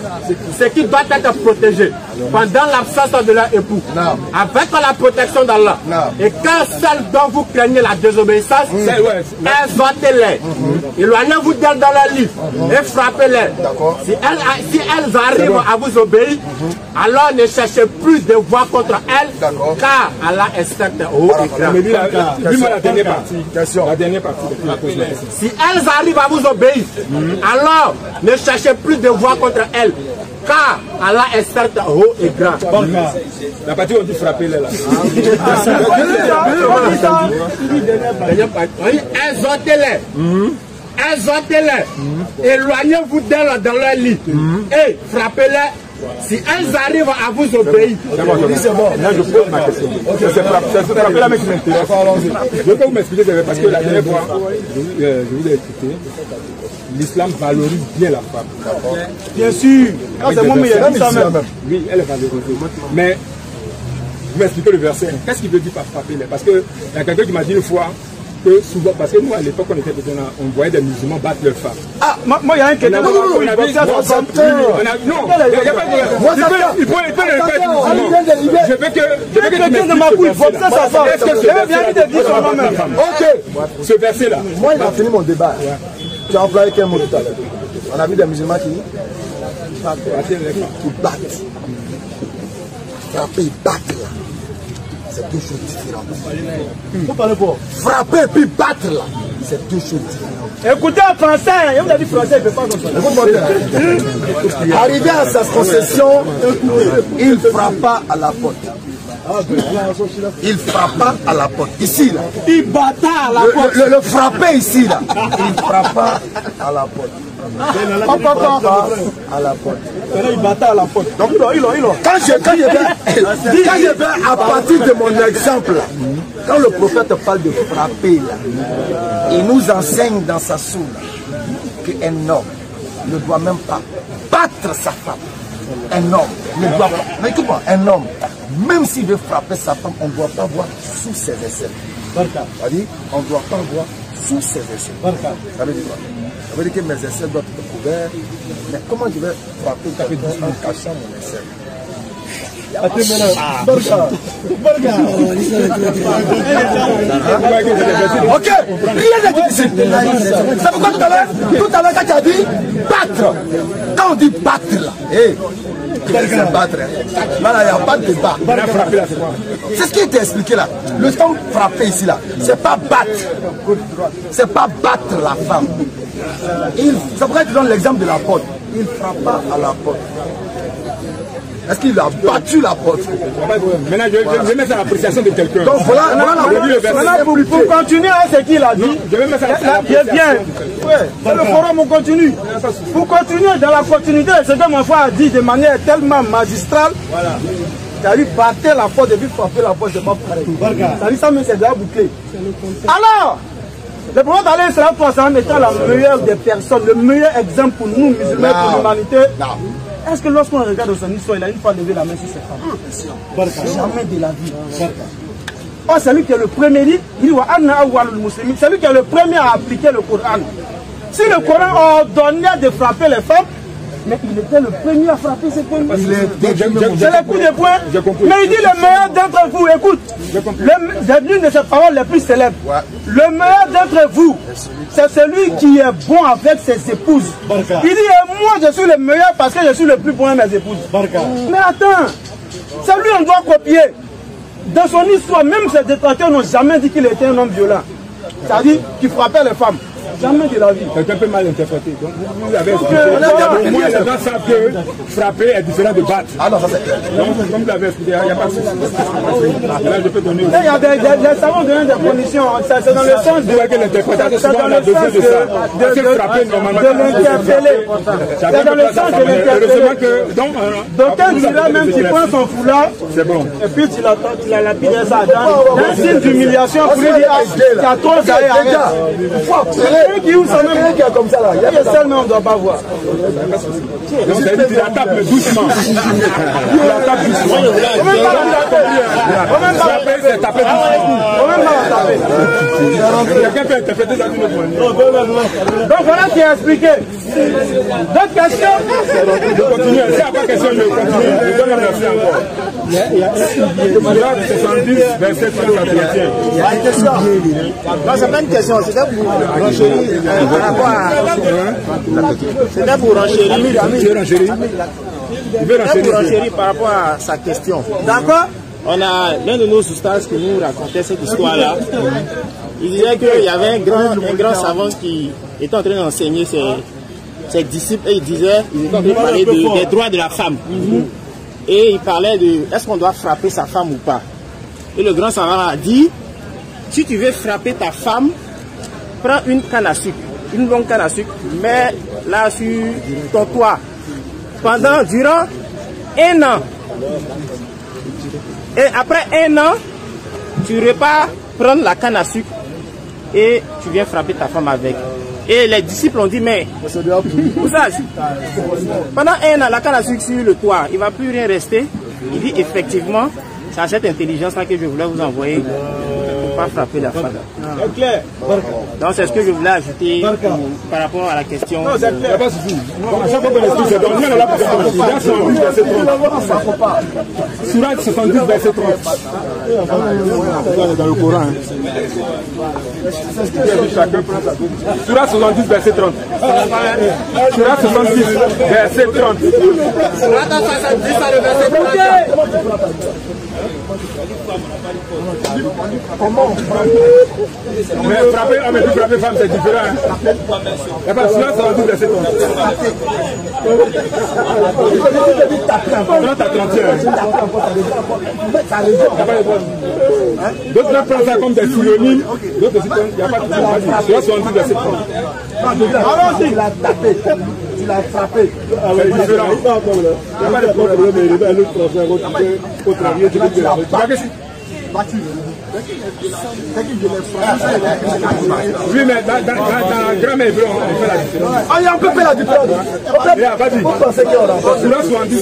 ce qui doit être protégé pendant l'absence de leur époux, avec la protection d'Allah. Et quand celles dont vous craignez la désobéissance, exhortez-les, éloignez-vous d'elles dans leur lit et frappez-les. Si elles arrivent à vous obéir, alors ne cherchez plus de voix contre elles, car Allah est certes haut et grand. Dis-moi la dernière partie. La dernière partie. Si elles arrivent à vous obéir, alors ne cherchez plus de voix contre elles, car Allah est certes haut et grand. La partie où on dit frapper là. Exhortez-les. Exhortez-les. Éloignez-vous d'elles dans leur lit. Et frappez-les. Si elles arrivent à vous obéir, c'est bon. Là, je pose ma question. C'est frapper là, mais qui m'intéresse. Je veux que vous m'expliquez, parce que la dernière fois, je vous ai écouté. L'islam valorise bien la femme. Bien sûr. Quand c'est moi, mais il y a ça même. Oui, elle est valorisée. Mais, vous m'expliquez le verset. Qu'est-ce qu'il veut dire par frapper? Parce qu'il y a quelqu'un qui m'a dit une fois que souvent, parce que nous, à l'époque, on était petits, on voyait des musulmans battre leurs femmes. Ah, moi, il y a un quelqu'un qui il peut le faire. Je veux que tu de ma bouche, ça sort. Je veux bien te dire son nom même. Ok. Ce verset-là. Moi, il a fini mon débat. Tu as employé quel mot tout à l'heure? On a vu des musulmans qui battent. Frapper et battre là. C'est deux choses différentes. Vous parlez quoi? Frapper et puis battre là. C'est deux choses différentes. Écoutez en français. Vous avez dit français, il ne peut pas comprendre. Arrivé à sa concession, il frappa à la porte. Il frappa à la porte. Ici, là. Il batta à la porte. Le frapper ici, là. Il frappa à la porte. À la porte. Il battait à la porte. Donc, quand je vais à partir de mon exemple, là, quand le prophète parle de frapper, là, il nous enseigne dans sa sourate qu'un homme ne doit même pas battre sa femme. Un homme ne doit pas. Mais écoute-moi, un homme, même s'il veut frapper sa femme, on ne doit pas voir sous ses aisselles. C'est-à-dire, on ne doit pas voir sous ses aisselles. Ça veut dire quoi? Ça veut dire que mes aisselles doivent être couvertes. Mais comment je vais frapper en cachant mon aisselle? Ok, rien n'est difficile. C'est pourquoi tout à l'heure quand tu as dit battre, quand on dit battre là, c'est battre. Là, il n'y a pas de débat. C'est ce qui était expliqué là. Le temps frapper ici là, c'est pas battre. C'est pas battre la femme. C'est pourquoi tu donnes l'exemple de la porte. Il frappa à la porte. Est-ce qu'il a battu la porte? Maintenant, je vais mettre à l'appréciation de quelqu'un. Donc voilà la pour continuer à ce qu'il a dit, je vais mettre à bien. C'est le forum, on continue. Pour continuer dans la continuité, ce que mon frère a dit de manière tellement magistrale, c'est-à-dire battre la porte et puis frapper la porte, c'est pas pareil. C'est-à-dire ça, mais c'est déjà bouclé. Alors, le prophète alayhi salatu wa salam étant la meilleure des personnes, le meilleur exemple pour nous, musulmans, pour l'humanité. Est-ce que lorsqu'on regarde son histoire, il a une fois levé la main sur ses femmes? Jamais de la vie. Oh, c'est lui qui est le premier dit, il dit, c'est lui qui est le premier à appliquer le Coran. Si le Coran ordonnait de frapper les femmes, mais il était le premier à frapper ces femmes. C'est le coup de poing. Mais il dit le meilleur d'entre vous, écoute, l'une de ses paroles les plus célèbres. Le meilleur d'entre vous, c'est celui qui est bon avec ses épouses. Il dit, moi je suis le meilleur parce que je suis le plus bon avec mes épouses. Mais attends, c'est lui on doit copier. Dans son histoire, même ses détracteurs n'ont jamais dit qu'il était un homme violent. C'est-à-dire qu'il frappait les femmes. Jamais de la vie. C'est un peu mal interprété. Donc vous avez expliqué. Au moins les gens savent que frapper est différent de battre. Ah non, ça c'est clair. Donc comme vous l'avez expliqué, il n'y a pas de souci. Là, je peux donner. Il y a des savants donnent des conditions. C'est dans le sens de l'interprétation. Souvent on a besoin de ça. Parce que frapper normalement. De l'interpeller. C'est dans le sens de l'interpeller. Donc quand tu l'as même, tu prends son foulard. C'est bon. Et puis tu l'as lapidé ça dans un signe d'humiliation pour lui dire tu as trop d'ailleurs. Qui ouvre sa main qui est comme ça là. Il y a des seuls mais on ne doit pas voir. Donc ça veut dire qu'il la tape doucement. Il la tape doucement. On ne même pas la taper. Quelqu'un peut interpréter ça d'une autre manière. Donc voilà qui est expliqué. D'autres questions? Je continue. S'il n'y a pas de question, je continue. Je donne la merci encore. 70, verset 30 à 31. Il y a une question. Non, c'est pas une question. C'était pour renchérir par rapport à... C'était pour renchérir. Pour renchérir par rapport à sa question. D'accord. On a l'un de nos ustads qui nous racontait cette histoire-là. Il disait qu'il y avait un grand savant qui était en train d'enseigner ses disciples et il disait, ils étaient en train de parler des droits de la femme. Et il parlait de est-ce qu'on doit frapper sa femme ou pas. Et le grand savant a dit, si tu veux frapper ta femme, prends une canne à sucre, une longue canne à sucre, mets-la sur ton toit durant 1 an. Et après 1 an, tu repars prendre la canne à sucre et tu viens frapper ta femme avec. Et les disciples ont dit, mais pour ça, pendant 1 an, la canne à sucre sur le toit, il ne va plus rien rester. Il dit effectivement, c'est à cette intelligence-là que je voulais vous envoyer pour ne pas frapper la femme. C'est clair. Donc c'est ce que je voulais ajouter par rapport à la question. Non, c'est clair. Pas de souci. À chaque fois qu'on explique, c'est donc on est là pour ça. Surat 70, verset 30. Dans le Coran. Surat 70, verset 30. Surat 70, verset 30. Surat 70, verset 30. Comment mais frapper femme, c'est différent. Il n'y a pas cela, ça va tout laisser tomber. 30 à 31. D'autres prennent ça comme des synonymes. D'autres aussi, il n'y a pas de problème. Cela, 70 verset 30. Tu l'as tapé. Tu l'as frappé. C'est différent. Il n'y a pas de problème. Oui, mais dans la grammaire hébreu, on fait la différence. Ah, on peut faire la différence.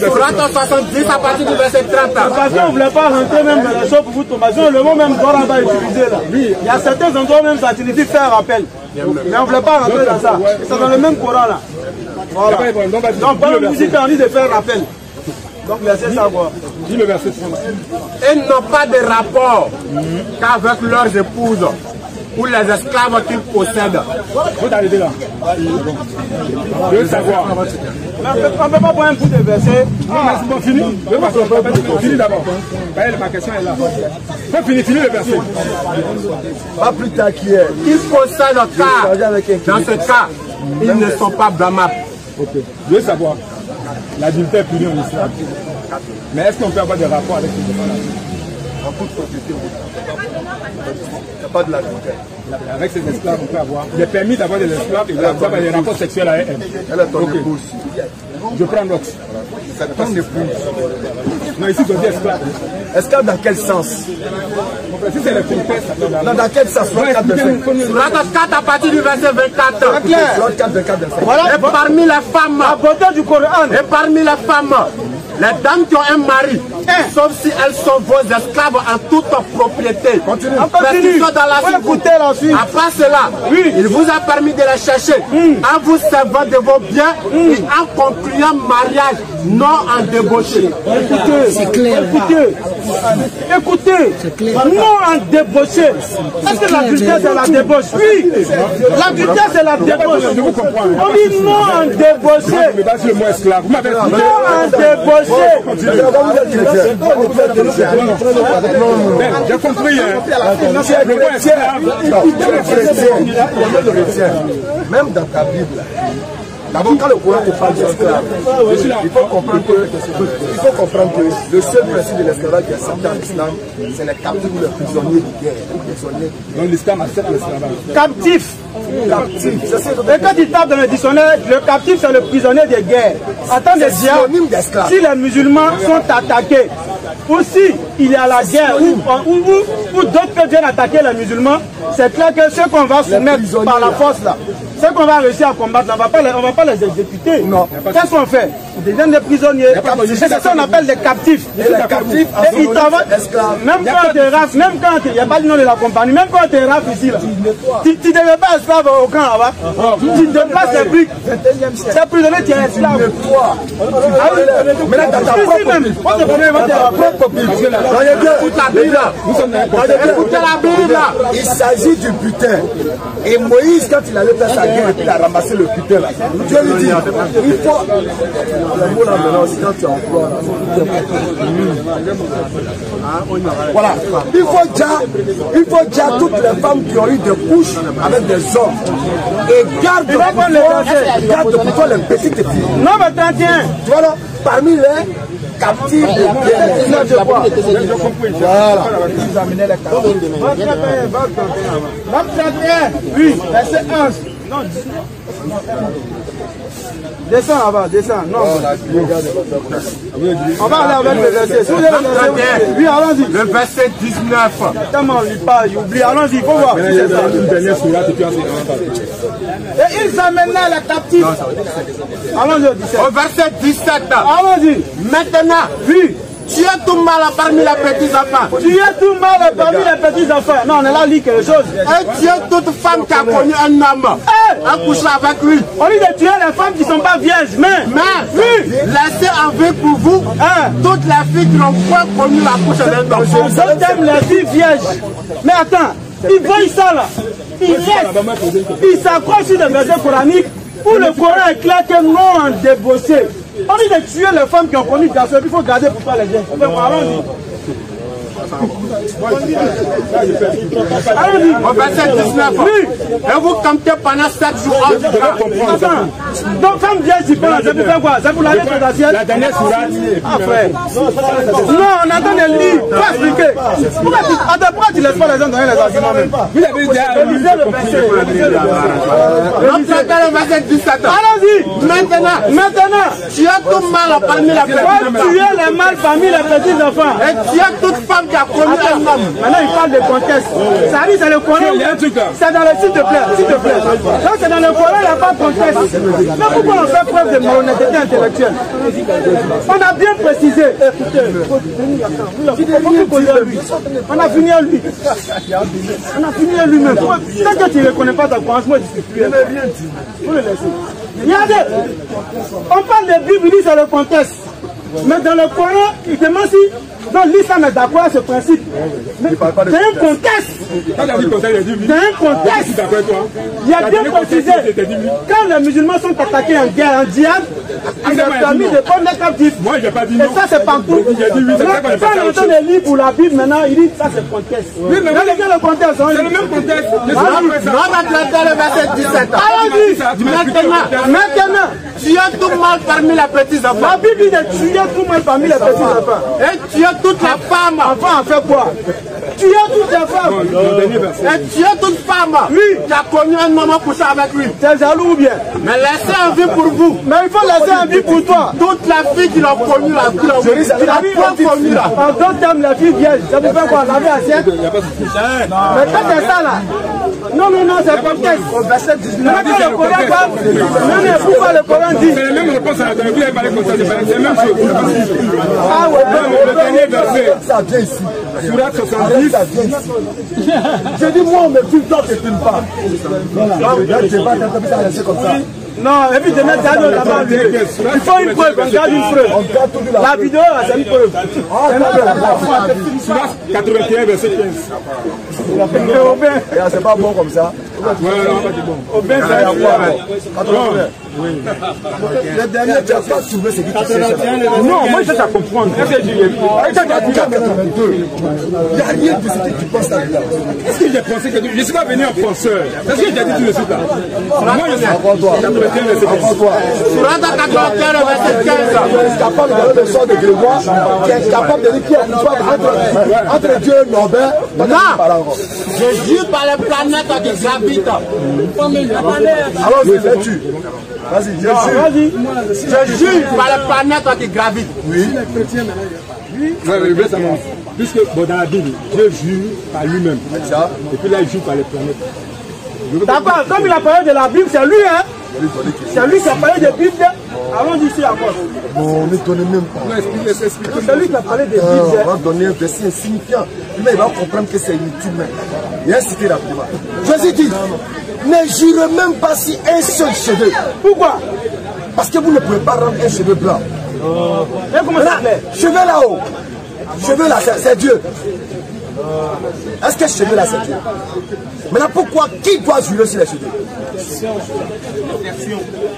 Surat 70 à partir du verset 30. Parce qu'on ne voulait pas rentrer même dans la chose pour vous tomber. Le mot même droit là-bas utilisé là. Il y a certains endroits même ça signifie faire rappel. Mais on ne voulait pas rentrer dans ça. C'est dans le même Coran là. Voilà. Donc, par la musique, on dit de faire rappel. Donc, laissez ça voir. Dis le verset 30. Ils n'ont pas de rapport qu'avec leurs épouses ou les esclaves qu'ils possèdent. Vous t'arrêtez là. Je veux savoir. On ne peut pas boire un coup de verset. Non, mais c'est bon, fini. Fini d'abord. Ma question est là. Fini le verset. Pas plus tard qu'hier. Ils possèdent car, dans ce cas, ils ne sont pas blâmables. Ok. Je veux savoir. L'adultère puni en islam. Mais est-ce qu'on peut avoir des rapports avec ces enfants-là? En toute société, il n'y a pas de l'adultère. Avec ces esclaves, on peut avoir. Il est permis d'avoir des esclaves et d'avoir des rapports sexuels avec elles. Elle est ton épouse. Je prends l'ox. C'est ton épouse. Non, ici, on dit esclave. Esclave dans quel sens? Si c'est les princesses, non, dans quel sens? Surat 4 à partir du verset 24. Voilà. Et parmi les femmes, la beauté du Coran. et parmi les femmes Les dames qui ont un mari, sauf si elles sont vos esclaves en toute propriété. Continue. Dans la après cela, il vous a permis de les chercher en vous servant de vos biens et en concluant mariage non en débauché. Écoutez, non en débauché. Est-ce que l'adultère c'est la débauche? Oui, l'adultère c'est la débauche. On dit non en débauché. Non en débauché. J'ai compris. Même dans ta Bible, d'abord quand le Coran te parle d'esclave, il faut comprendre que le seul principe de l'esclavage qui est accepté en islam, c'est les captifs ou les prisonniers de guerre. Donc l'islam accepte l'esclavage. Captif. Et quand il tape dans le dictionnaire, le captif c'est le prisonnier de guerre. Attendez, si les musulmans sont attaqués, ou si il y a la guerre, ou d'autres viennent attaquer les musulmans, c'est clair que ceux qu'on va soumettre par la force là, ceux qu'on va réussir à combattre, on ne va pas les exécuter. Non. Qu'est-ce qu'on fait? Ils deviennent des prisonniers. C'est ça qu'on appelle des captifs. Et les captifs, ils travaillent. Même quand tu es raf, même quand il n'y a pas le nom de la compagnie, même quand tu es raf ici, là, tu ne deviens pas esclave au camp là-bas. Tu déplaces les briques. C'est prisonnier, tu es esclave. Mais là, dans ta propre Bible. Écoutez la Bible. Il s'agit du butin. Et Moïse, quand il allait faire sa guerre, il a ramassé le butin là. Dieu lui dit, il faut... Le mot là maintenant, c'est quand tu emploies. Voilà. Il faut dire toutes les femmes qui ont eu des couches avec des hommes. Et garde pour toi les petites filles. Non, mais 31. Voilà. Parmi les captifs de guerre. Voilà. Ils amenaient les captifs. 31. Oui, verset 11. Non, descends là-bas, descends. Non. On va aller avec le verset. Oui, allons-y. Le verset 19. Tellement on lit pas, j'oublie. Allons-y, il faut voir. Et ils amenaient les captifs. Allons-y au 17. Au verset 17. Allons-y. Maintenant, oui. Tu es tout mal parmi les petits enfants. Tu es tout mal parmi les petits enfants. Non, on est là, lit quelque chose. Et tu es toute femme qui a connu un homme. A couché avec lui. On dit de tuer les femmes qui ne sont pas vierges. Mais oui. Laissez en vie pour vous toutes les filles qui n'ont pas connu la couche d'un homme. Je t'aime les filles vierges. Mais attends, ils voient ça là. Ils s'accrochent sur des versets coraniques où le Coran est clair que non en débauché. On dit de tuer les femmes qui ont connu garçons, il faut garder pour toi les gens. Allons-y. Au verset 19. Oui. Et vous campez pendant 7 jours. Attends. Donc, femme vieille, c'est pour faire quoi? C'est pour la lettre d'assiette. La dernière sourate. Ah, frère. Non, on attend des livres. Faut expliquer. Pourquoi tu laisses pas les gens donner les arguments même? Vous avez déjà lisez le verset. Le verset 17. Allons-y. Maintenant, tu as tout mal parmi les petits enfants. Tu es le mal parmi les petits enfants. Et tu as toute femme qui a connu un homme. Maintenant, il parle de contexte. Ça dit, c'est le Coran. C'est dans le s'il te plaît. Donc, c'est dans le Coran, il n'y a pas de contexte. Mais pourquoi on fait preuve de malhonnêteté intellectuelle? On a bien précisé. Écoutez, on a fini à lui. On a fini à lui-même. Tant que tu ne reconnais pas ta croyance, moi, je suis plus. Vous le laissez. Regardez, on parle de Bible, il dit c'est le contexte. Mais dans le Coran, il demande si donc l'islam est d'accord à ce principe. Mais c'est un contexte. Quand il a dit contexte, il a dit oui. C'est un contexte. Il y a bien précisé. Quand les musulmans sont attaqués en guerre, en djihad, ils ont permis de prendre les captifs. Moi, j'ai pas dit non. Et ça, c'est partout. Il a dit oui. Quand on entend les livres pour la Bible, maintenant, il dit ça, c'est le contexte. Oui, mais regardez le contexte. C'est le même contexte. On va traiter le verset 17. Allons-y. Maintenant, tu as tout mal parmi les petits enfants. La Bible dit de tuer tout mal parmi les petits enfants. Et tu as toutes les femmes. Enfants, en fait quoi? Tu as toutes les femmes. Et tu as toute femme. Oui. Qui a connu un homme couché avec lui. T'es jaloux ou bien? Mais laissez en vie pour vous. Mais il faut laisser en vie pour toi. Toutes les filles qui l'ont connu là. Qui l'ont connu là. En d'autres termes, les filles vierges. Ça vous fait quoi? Laver assiette? Mais quand c'est ça là. Non, c'est pas texte. Au verset 19. Pourquoi le Coran dit? C'est la même réponse à la dernière. Vous avez parlé comme ça, c'est la même chose. Ah ouais, le dernier verset. Ça vient ici. Surat 70. Je dis, moi, on me filme tant que tu me parles. Voilà. Là, je ne vais pas t'interpréter comme ça. Non, et puis de mettre ça dans la main. Il faut une preuve, on garde une preuve. La vidéo, c'est une preuve. Surat 81, verset 15. C'est pas bon comme ça. Ouais, non, pas du bon. Le dernier, tu n'as pas trouvé ce qui t'est fait. Non, moi je cherche à comprendre. Il n'y a rien de ce que tu penses là-dedans. Est-ce que j'ai pensé que je ne suis pas venu en penseur? Est-ce que j'ai dit tout de suite là? Moi je sais. 81 verset 15. Surat 81 verset 15. Tu es capable de donner le sort de Grégoire. Tu es capable de dire qu'il y a une histoire entre Dieu et Norbert. Non, je jure par les planètes qui gravitent. Alors, c'est tu. Vas-y, je jure par les planètes qui gravitent. Oui. Puisque dans la Bible, Dieu jure par lui-même. Et puis là, il jure par les planètes. D'accord, comme il a parlé de la Bible, c'est lui, hein? C'est lui qui a parlé de Bible. Allons d'ici à quoi? Bon, ne donnez même pas. C'est lui qui a parlé de Bible. On va donner un verset insignifiant. Mais il va comprendre que c'est inutile même. Il a cité rapidement. Jésus dit, ne jurez même pas si un seul cheveu. Pourquoi? Parce que vous ne pouvez pas rendre un cheveu blanc. Et comment ça fait? Cheveu là-haut. Cheveu là, c'est Dieu. Est-ce que ce cheveu là, c'est Dieu? Maintenant, pourquoi? Qui doit jurer sur les cheveux?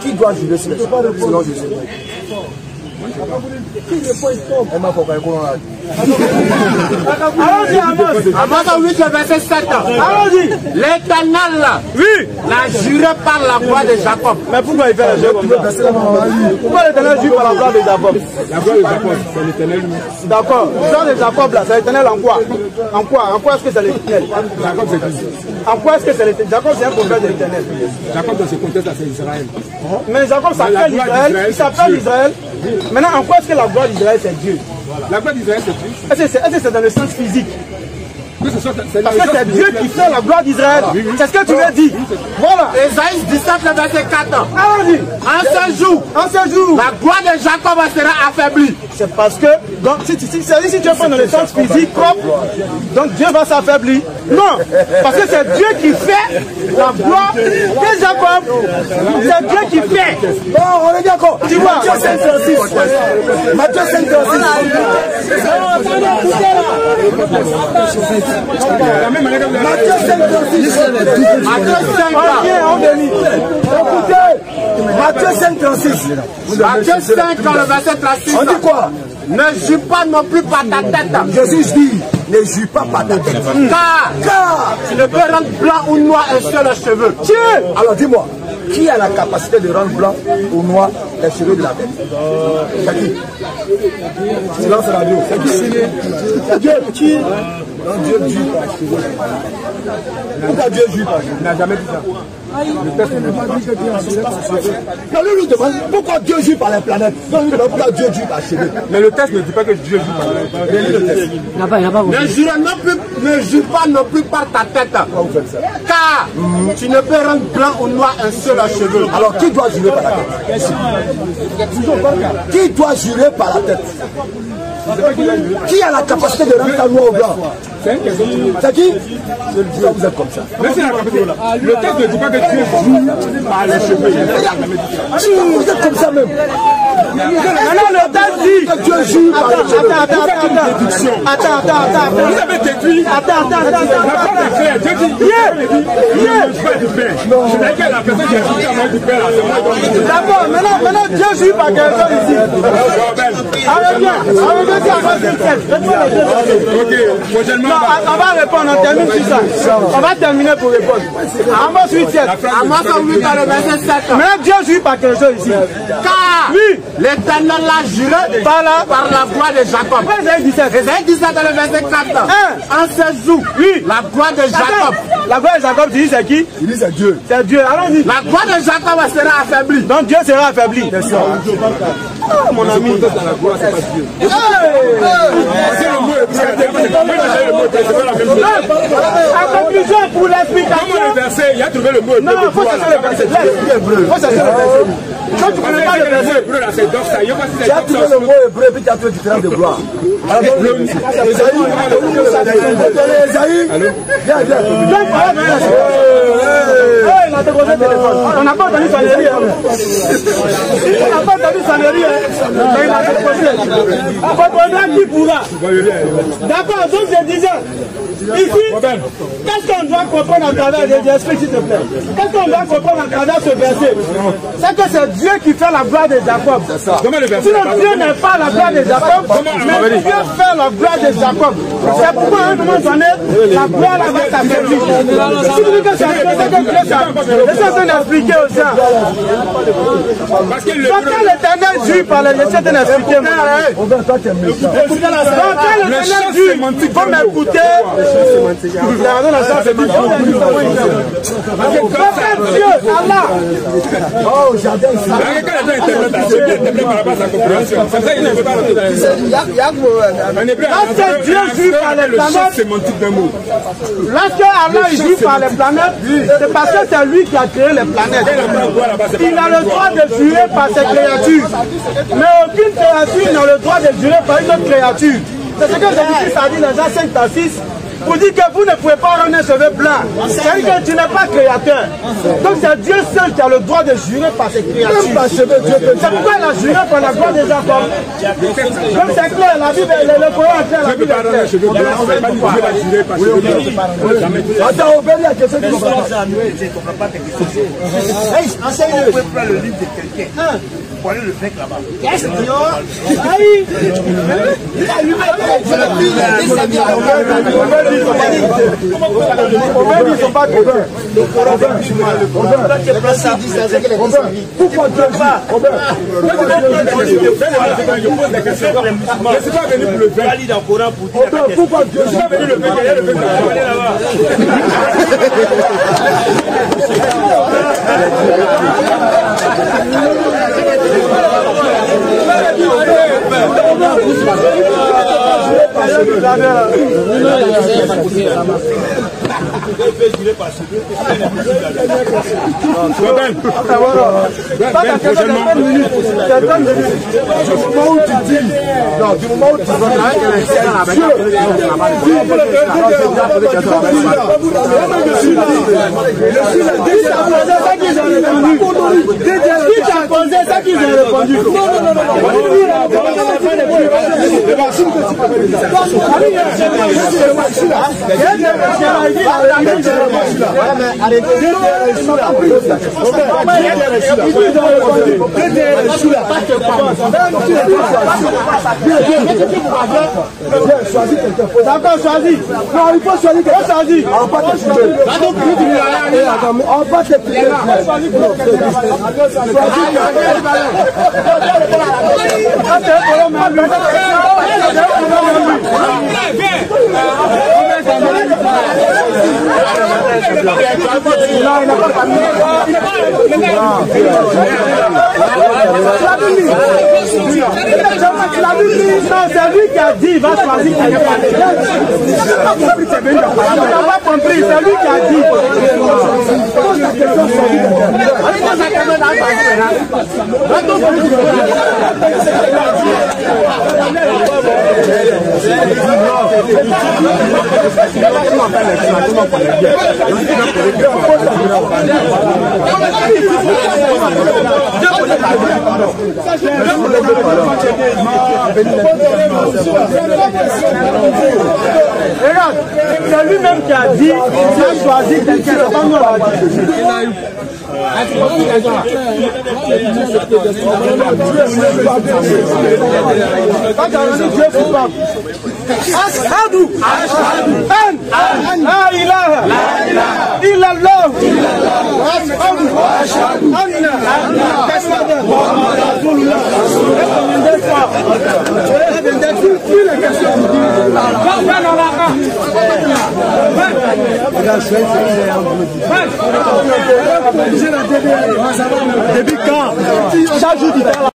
Qui doit jurer sur les cheveux? Selon Jésus. Allons-y, Amos 8, verset 7. Allons-y. L'Éternel, oui, l'a juré par la voix de Jacob. Mais pourquoi il fait la jeu comme ça? Pourquoi l'Éternel jure par la voix de Jacob? La voix de Jacob, c'est l'Éternel. D'accord. La voix de Jacob, là, c'est l'Éternel en quoi? En quoi? En quoi est-ce que c'est l'Éternel? Jacob, c'est qui? En quoi est-ce que c'est l'Éternel? Jacob, c'est un prophète de l'Éternel. Jacob, dans ce contexte-là, c'est Israël. Mais Jacob s'appelle Israël. Il s'appelle Israël. Maintenant, en quoi est-ce que la gloire d'Israël, c'est Dieu? La gloire d'Israël, c'est Dieu. Est-ce que c'est dans le sens physique? Parce que c'est Dieu qui fait la gloire d'Israël. C'est ce que tu veux dire. Voilà. Ésaïe 17, verset 4. Allons-y. En ce jour, la gloire de Jacob sera affaiblie. C'est parce que, donc, si tu prends dans le sens physique propre, donc Dieu va s'affaiblir. Non, parce que c'est Dieu qui fait la gloire de Jacob. C'est Dieu qui fait. Bon, on est d'accord. Tu vois, Matthieu 5, 36. Matthieu 5, 36. Matthieu 5, 36. Matthieu 5, 36. Matthieu 5, le verset 36. On dit quoi? Ne jure pas non plus par ta tête. Jésus dit, ne jure pas par ta tête. Car tu ne peux rendre blanc ou noir un seul cheveu. Dieu. Alors dis-moi, qui a la capacité de rendre blanc ou noir les cheveux de la tête? C'est qui? Silence radio. C'est qui? Dieu. Qui? Non, Dieu jure par cheveux. Pourquoi Dieu jure par cheveux? Il n'a jamais dit ça. Non, lui demande pourquoi Dieu jure par les planètes. Non, lui demande pourquoi Dieu jure par cheveux. Mais le texte ne dit pas que Dieu jure par les planètes. Ne jure pas non plus par ta tête. Pourquoi vous faites ça? Car tu ne peux rendre blanc ou noir un seul cheveu. Alors qui doit jurer par la tête? Qui doit jurer par la tête? Qui a la capacité de rendre ça noir ou blanc? C'est qui? Vous êtes comme ça. Le texte ne dit pas que Dieu joue par les cheveux. Vous êtes comme ça même. Alors le texte dit que Dieu joue par les cheveux. Attends. Vous avez déduit. Attends. La parole est claire. Dieu dit, je fais du pain. Je n'ai que la personne qui a dit à moi du pain. D'accord, maintenant Dieu joue par quelqu'un ici. Ok, prochainement. On va répondre, on termine sur ça. On va terminer pour répondre. Amos 8, 7. Amos 8, le verset 7. Maintenant Dieu joue par quelque chose ici. Car l'Éternel l'a juré par la gloire de Jacob. Ésaïe 17. Ésaïe 17, le verset 4. En ce jour, la gloire de Jacob. La gloire de Jacob, tu dis c'est qui? Il dit c'est Dieu. C'est Dieu. Allons-y. La gloire de Jacob sera affaiblie. Donc Dieu sera affaibli. Oh, mon ami. En conclusion, pour l'explication. verset, il a trouvé le mot. Non, il faut chercher le verset. Il faut chercher le verset. Quand tu connais pas le verset. Tu as trouvé le mot hébreu et puis tu as trouvé différence de gloire. Il a déposé le téléphone. On n'a pas entendu sonnerie. On n'a pas entendu sonnerie. Mais il a déposé. Faudra qui pourra. D'accord, donc je disais. Ici, qu'est-ce qu'on doit comprendre à travers les esprits, s'il te plaît? Qu'est-ce qu'on doit comprendre à travers ce verset? C'est que c'est Dieu qui fait la gloire de Jacob. Sinon, Dieu n'est pas la gloire de Jacob, mais Dieu fait la gloire de Jacob. C'est pourquoi à un moment donné, la gloire va s'affaiblir. Si tu dis que c'est un peu que Dieu s'affaiblit, laissez-moi t'expliquer aux gens. Quand l'Éternel juge par les laissez t'expliquer. Quand l'Éternel juge, il faut m'écouter. Dieu, Allah. Oh, j'adore ça. Lorsque Dieu joue par les planètes, lorsque Allah joue par les planètes, c'est parce que c'est lui qui a créé les planètes. Il a le droit de jurer par ses créatures. Mais aucune créature n'a le droit de jurer par une autre créature. C'est ce que Jésus-Christ a dit dans Jean 5:6. Pour dire que vous ne pouvez pas rendre un cheveu blanc. C'est-à-dire que tu n'es pas créateur. Donc c'est Dieu seul qui a le droit de jurer par ses créatures. C'est pourquoi il a juré par la gloire de Jacob. Donc c'est clair, la Bible, le Coran est clair, la Bible est claire. Attends, on va dire que c'est comprend pas tes questions. Enseigne-le. Vous pouvez prendre le livre de quelqu'un. Pour aller le faire là-bas. Qu'est-ce qu'il y a? Il a allumé. Ils sont pas couverts. Pourquoi Dieu pas? Je suis pas venu pour le faire. Pourquoi Dieu pas venu le faire? Du moment où tu D'accord, choisis. Non, il faut choisir quelqu'un. Choisis. On va te tuer. On va te tuer. C'est lui qui a dit, il va choisir quelqu'un. Il n'a pas compris, c'est lui qui a dit. Regarde, c'est lui-même qui a dit, il a choisi quelqu'un, c'est pas nous l'a dit. Quand tu as dit Dieu coupable, Ashhadu an la ilaha illallah wa ashhadu anna Muhammadan rasulullah. Depuis quand? Chaque jour,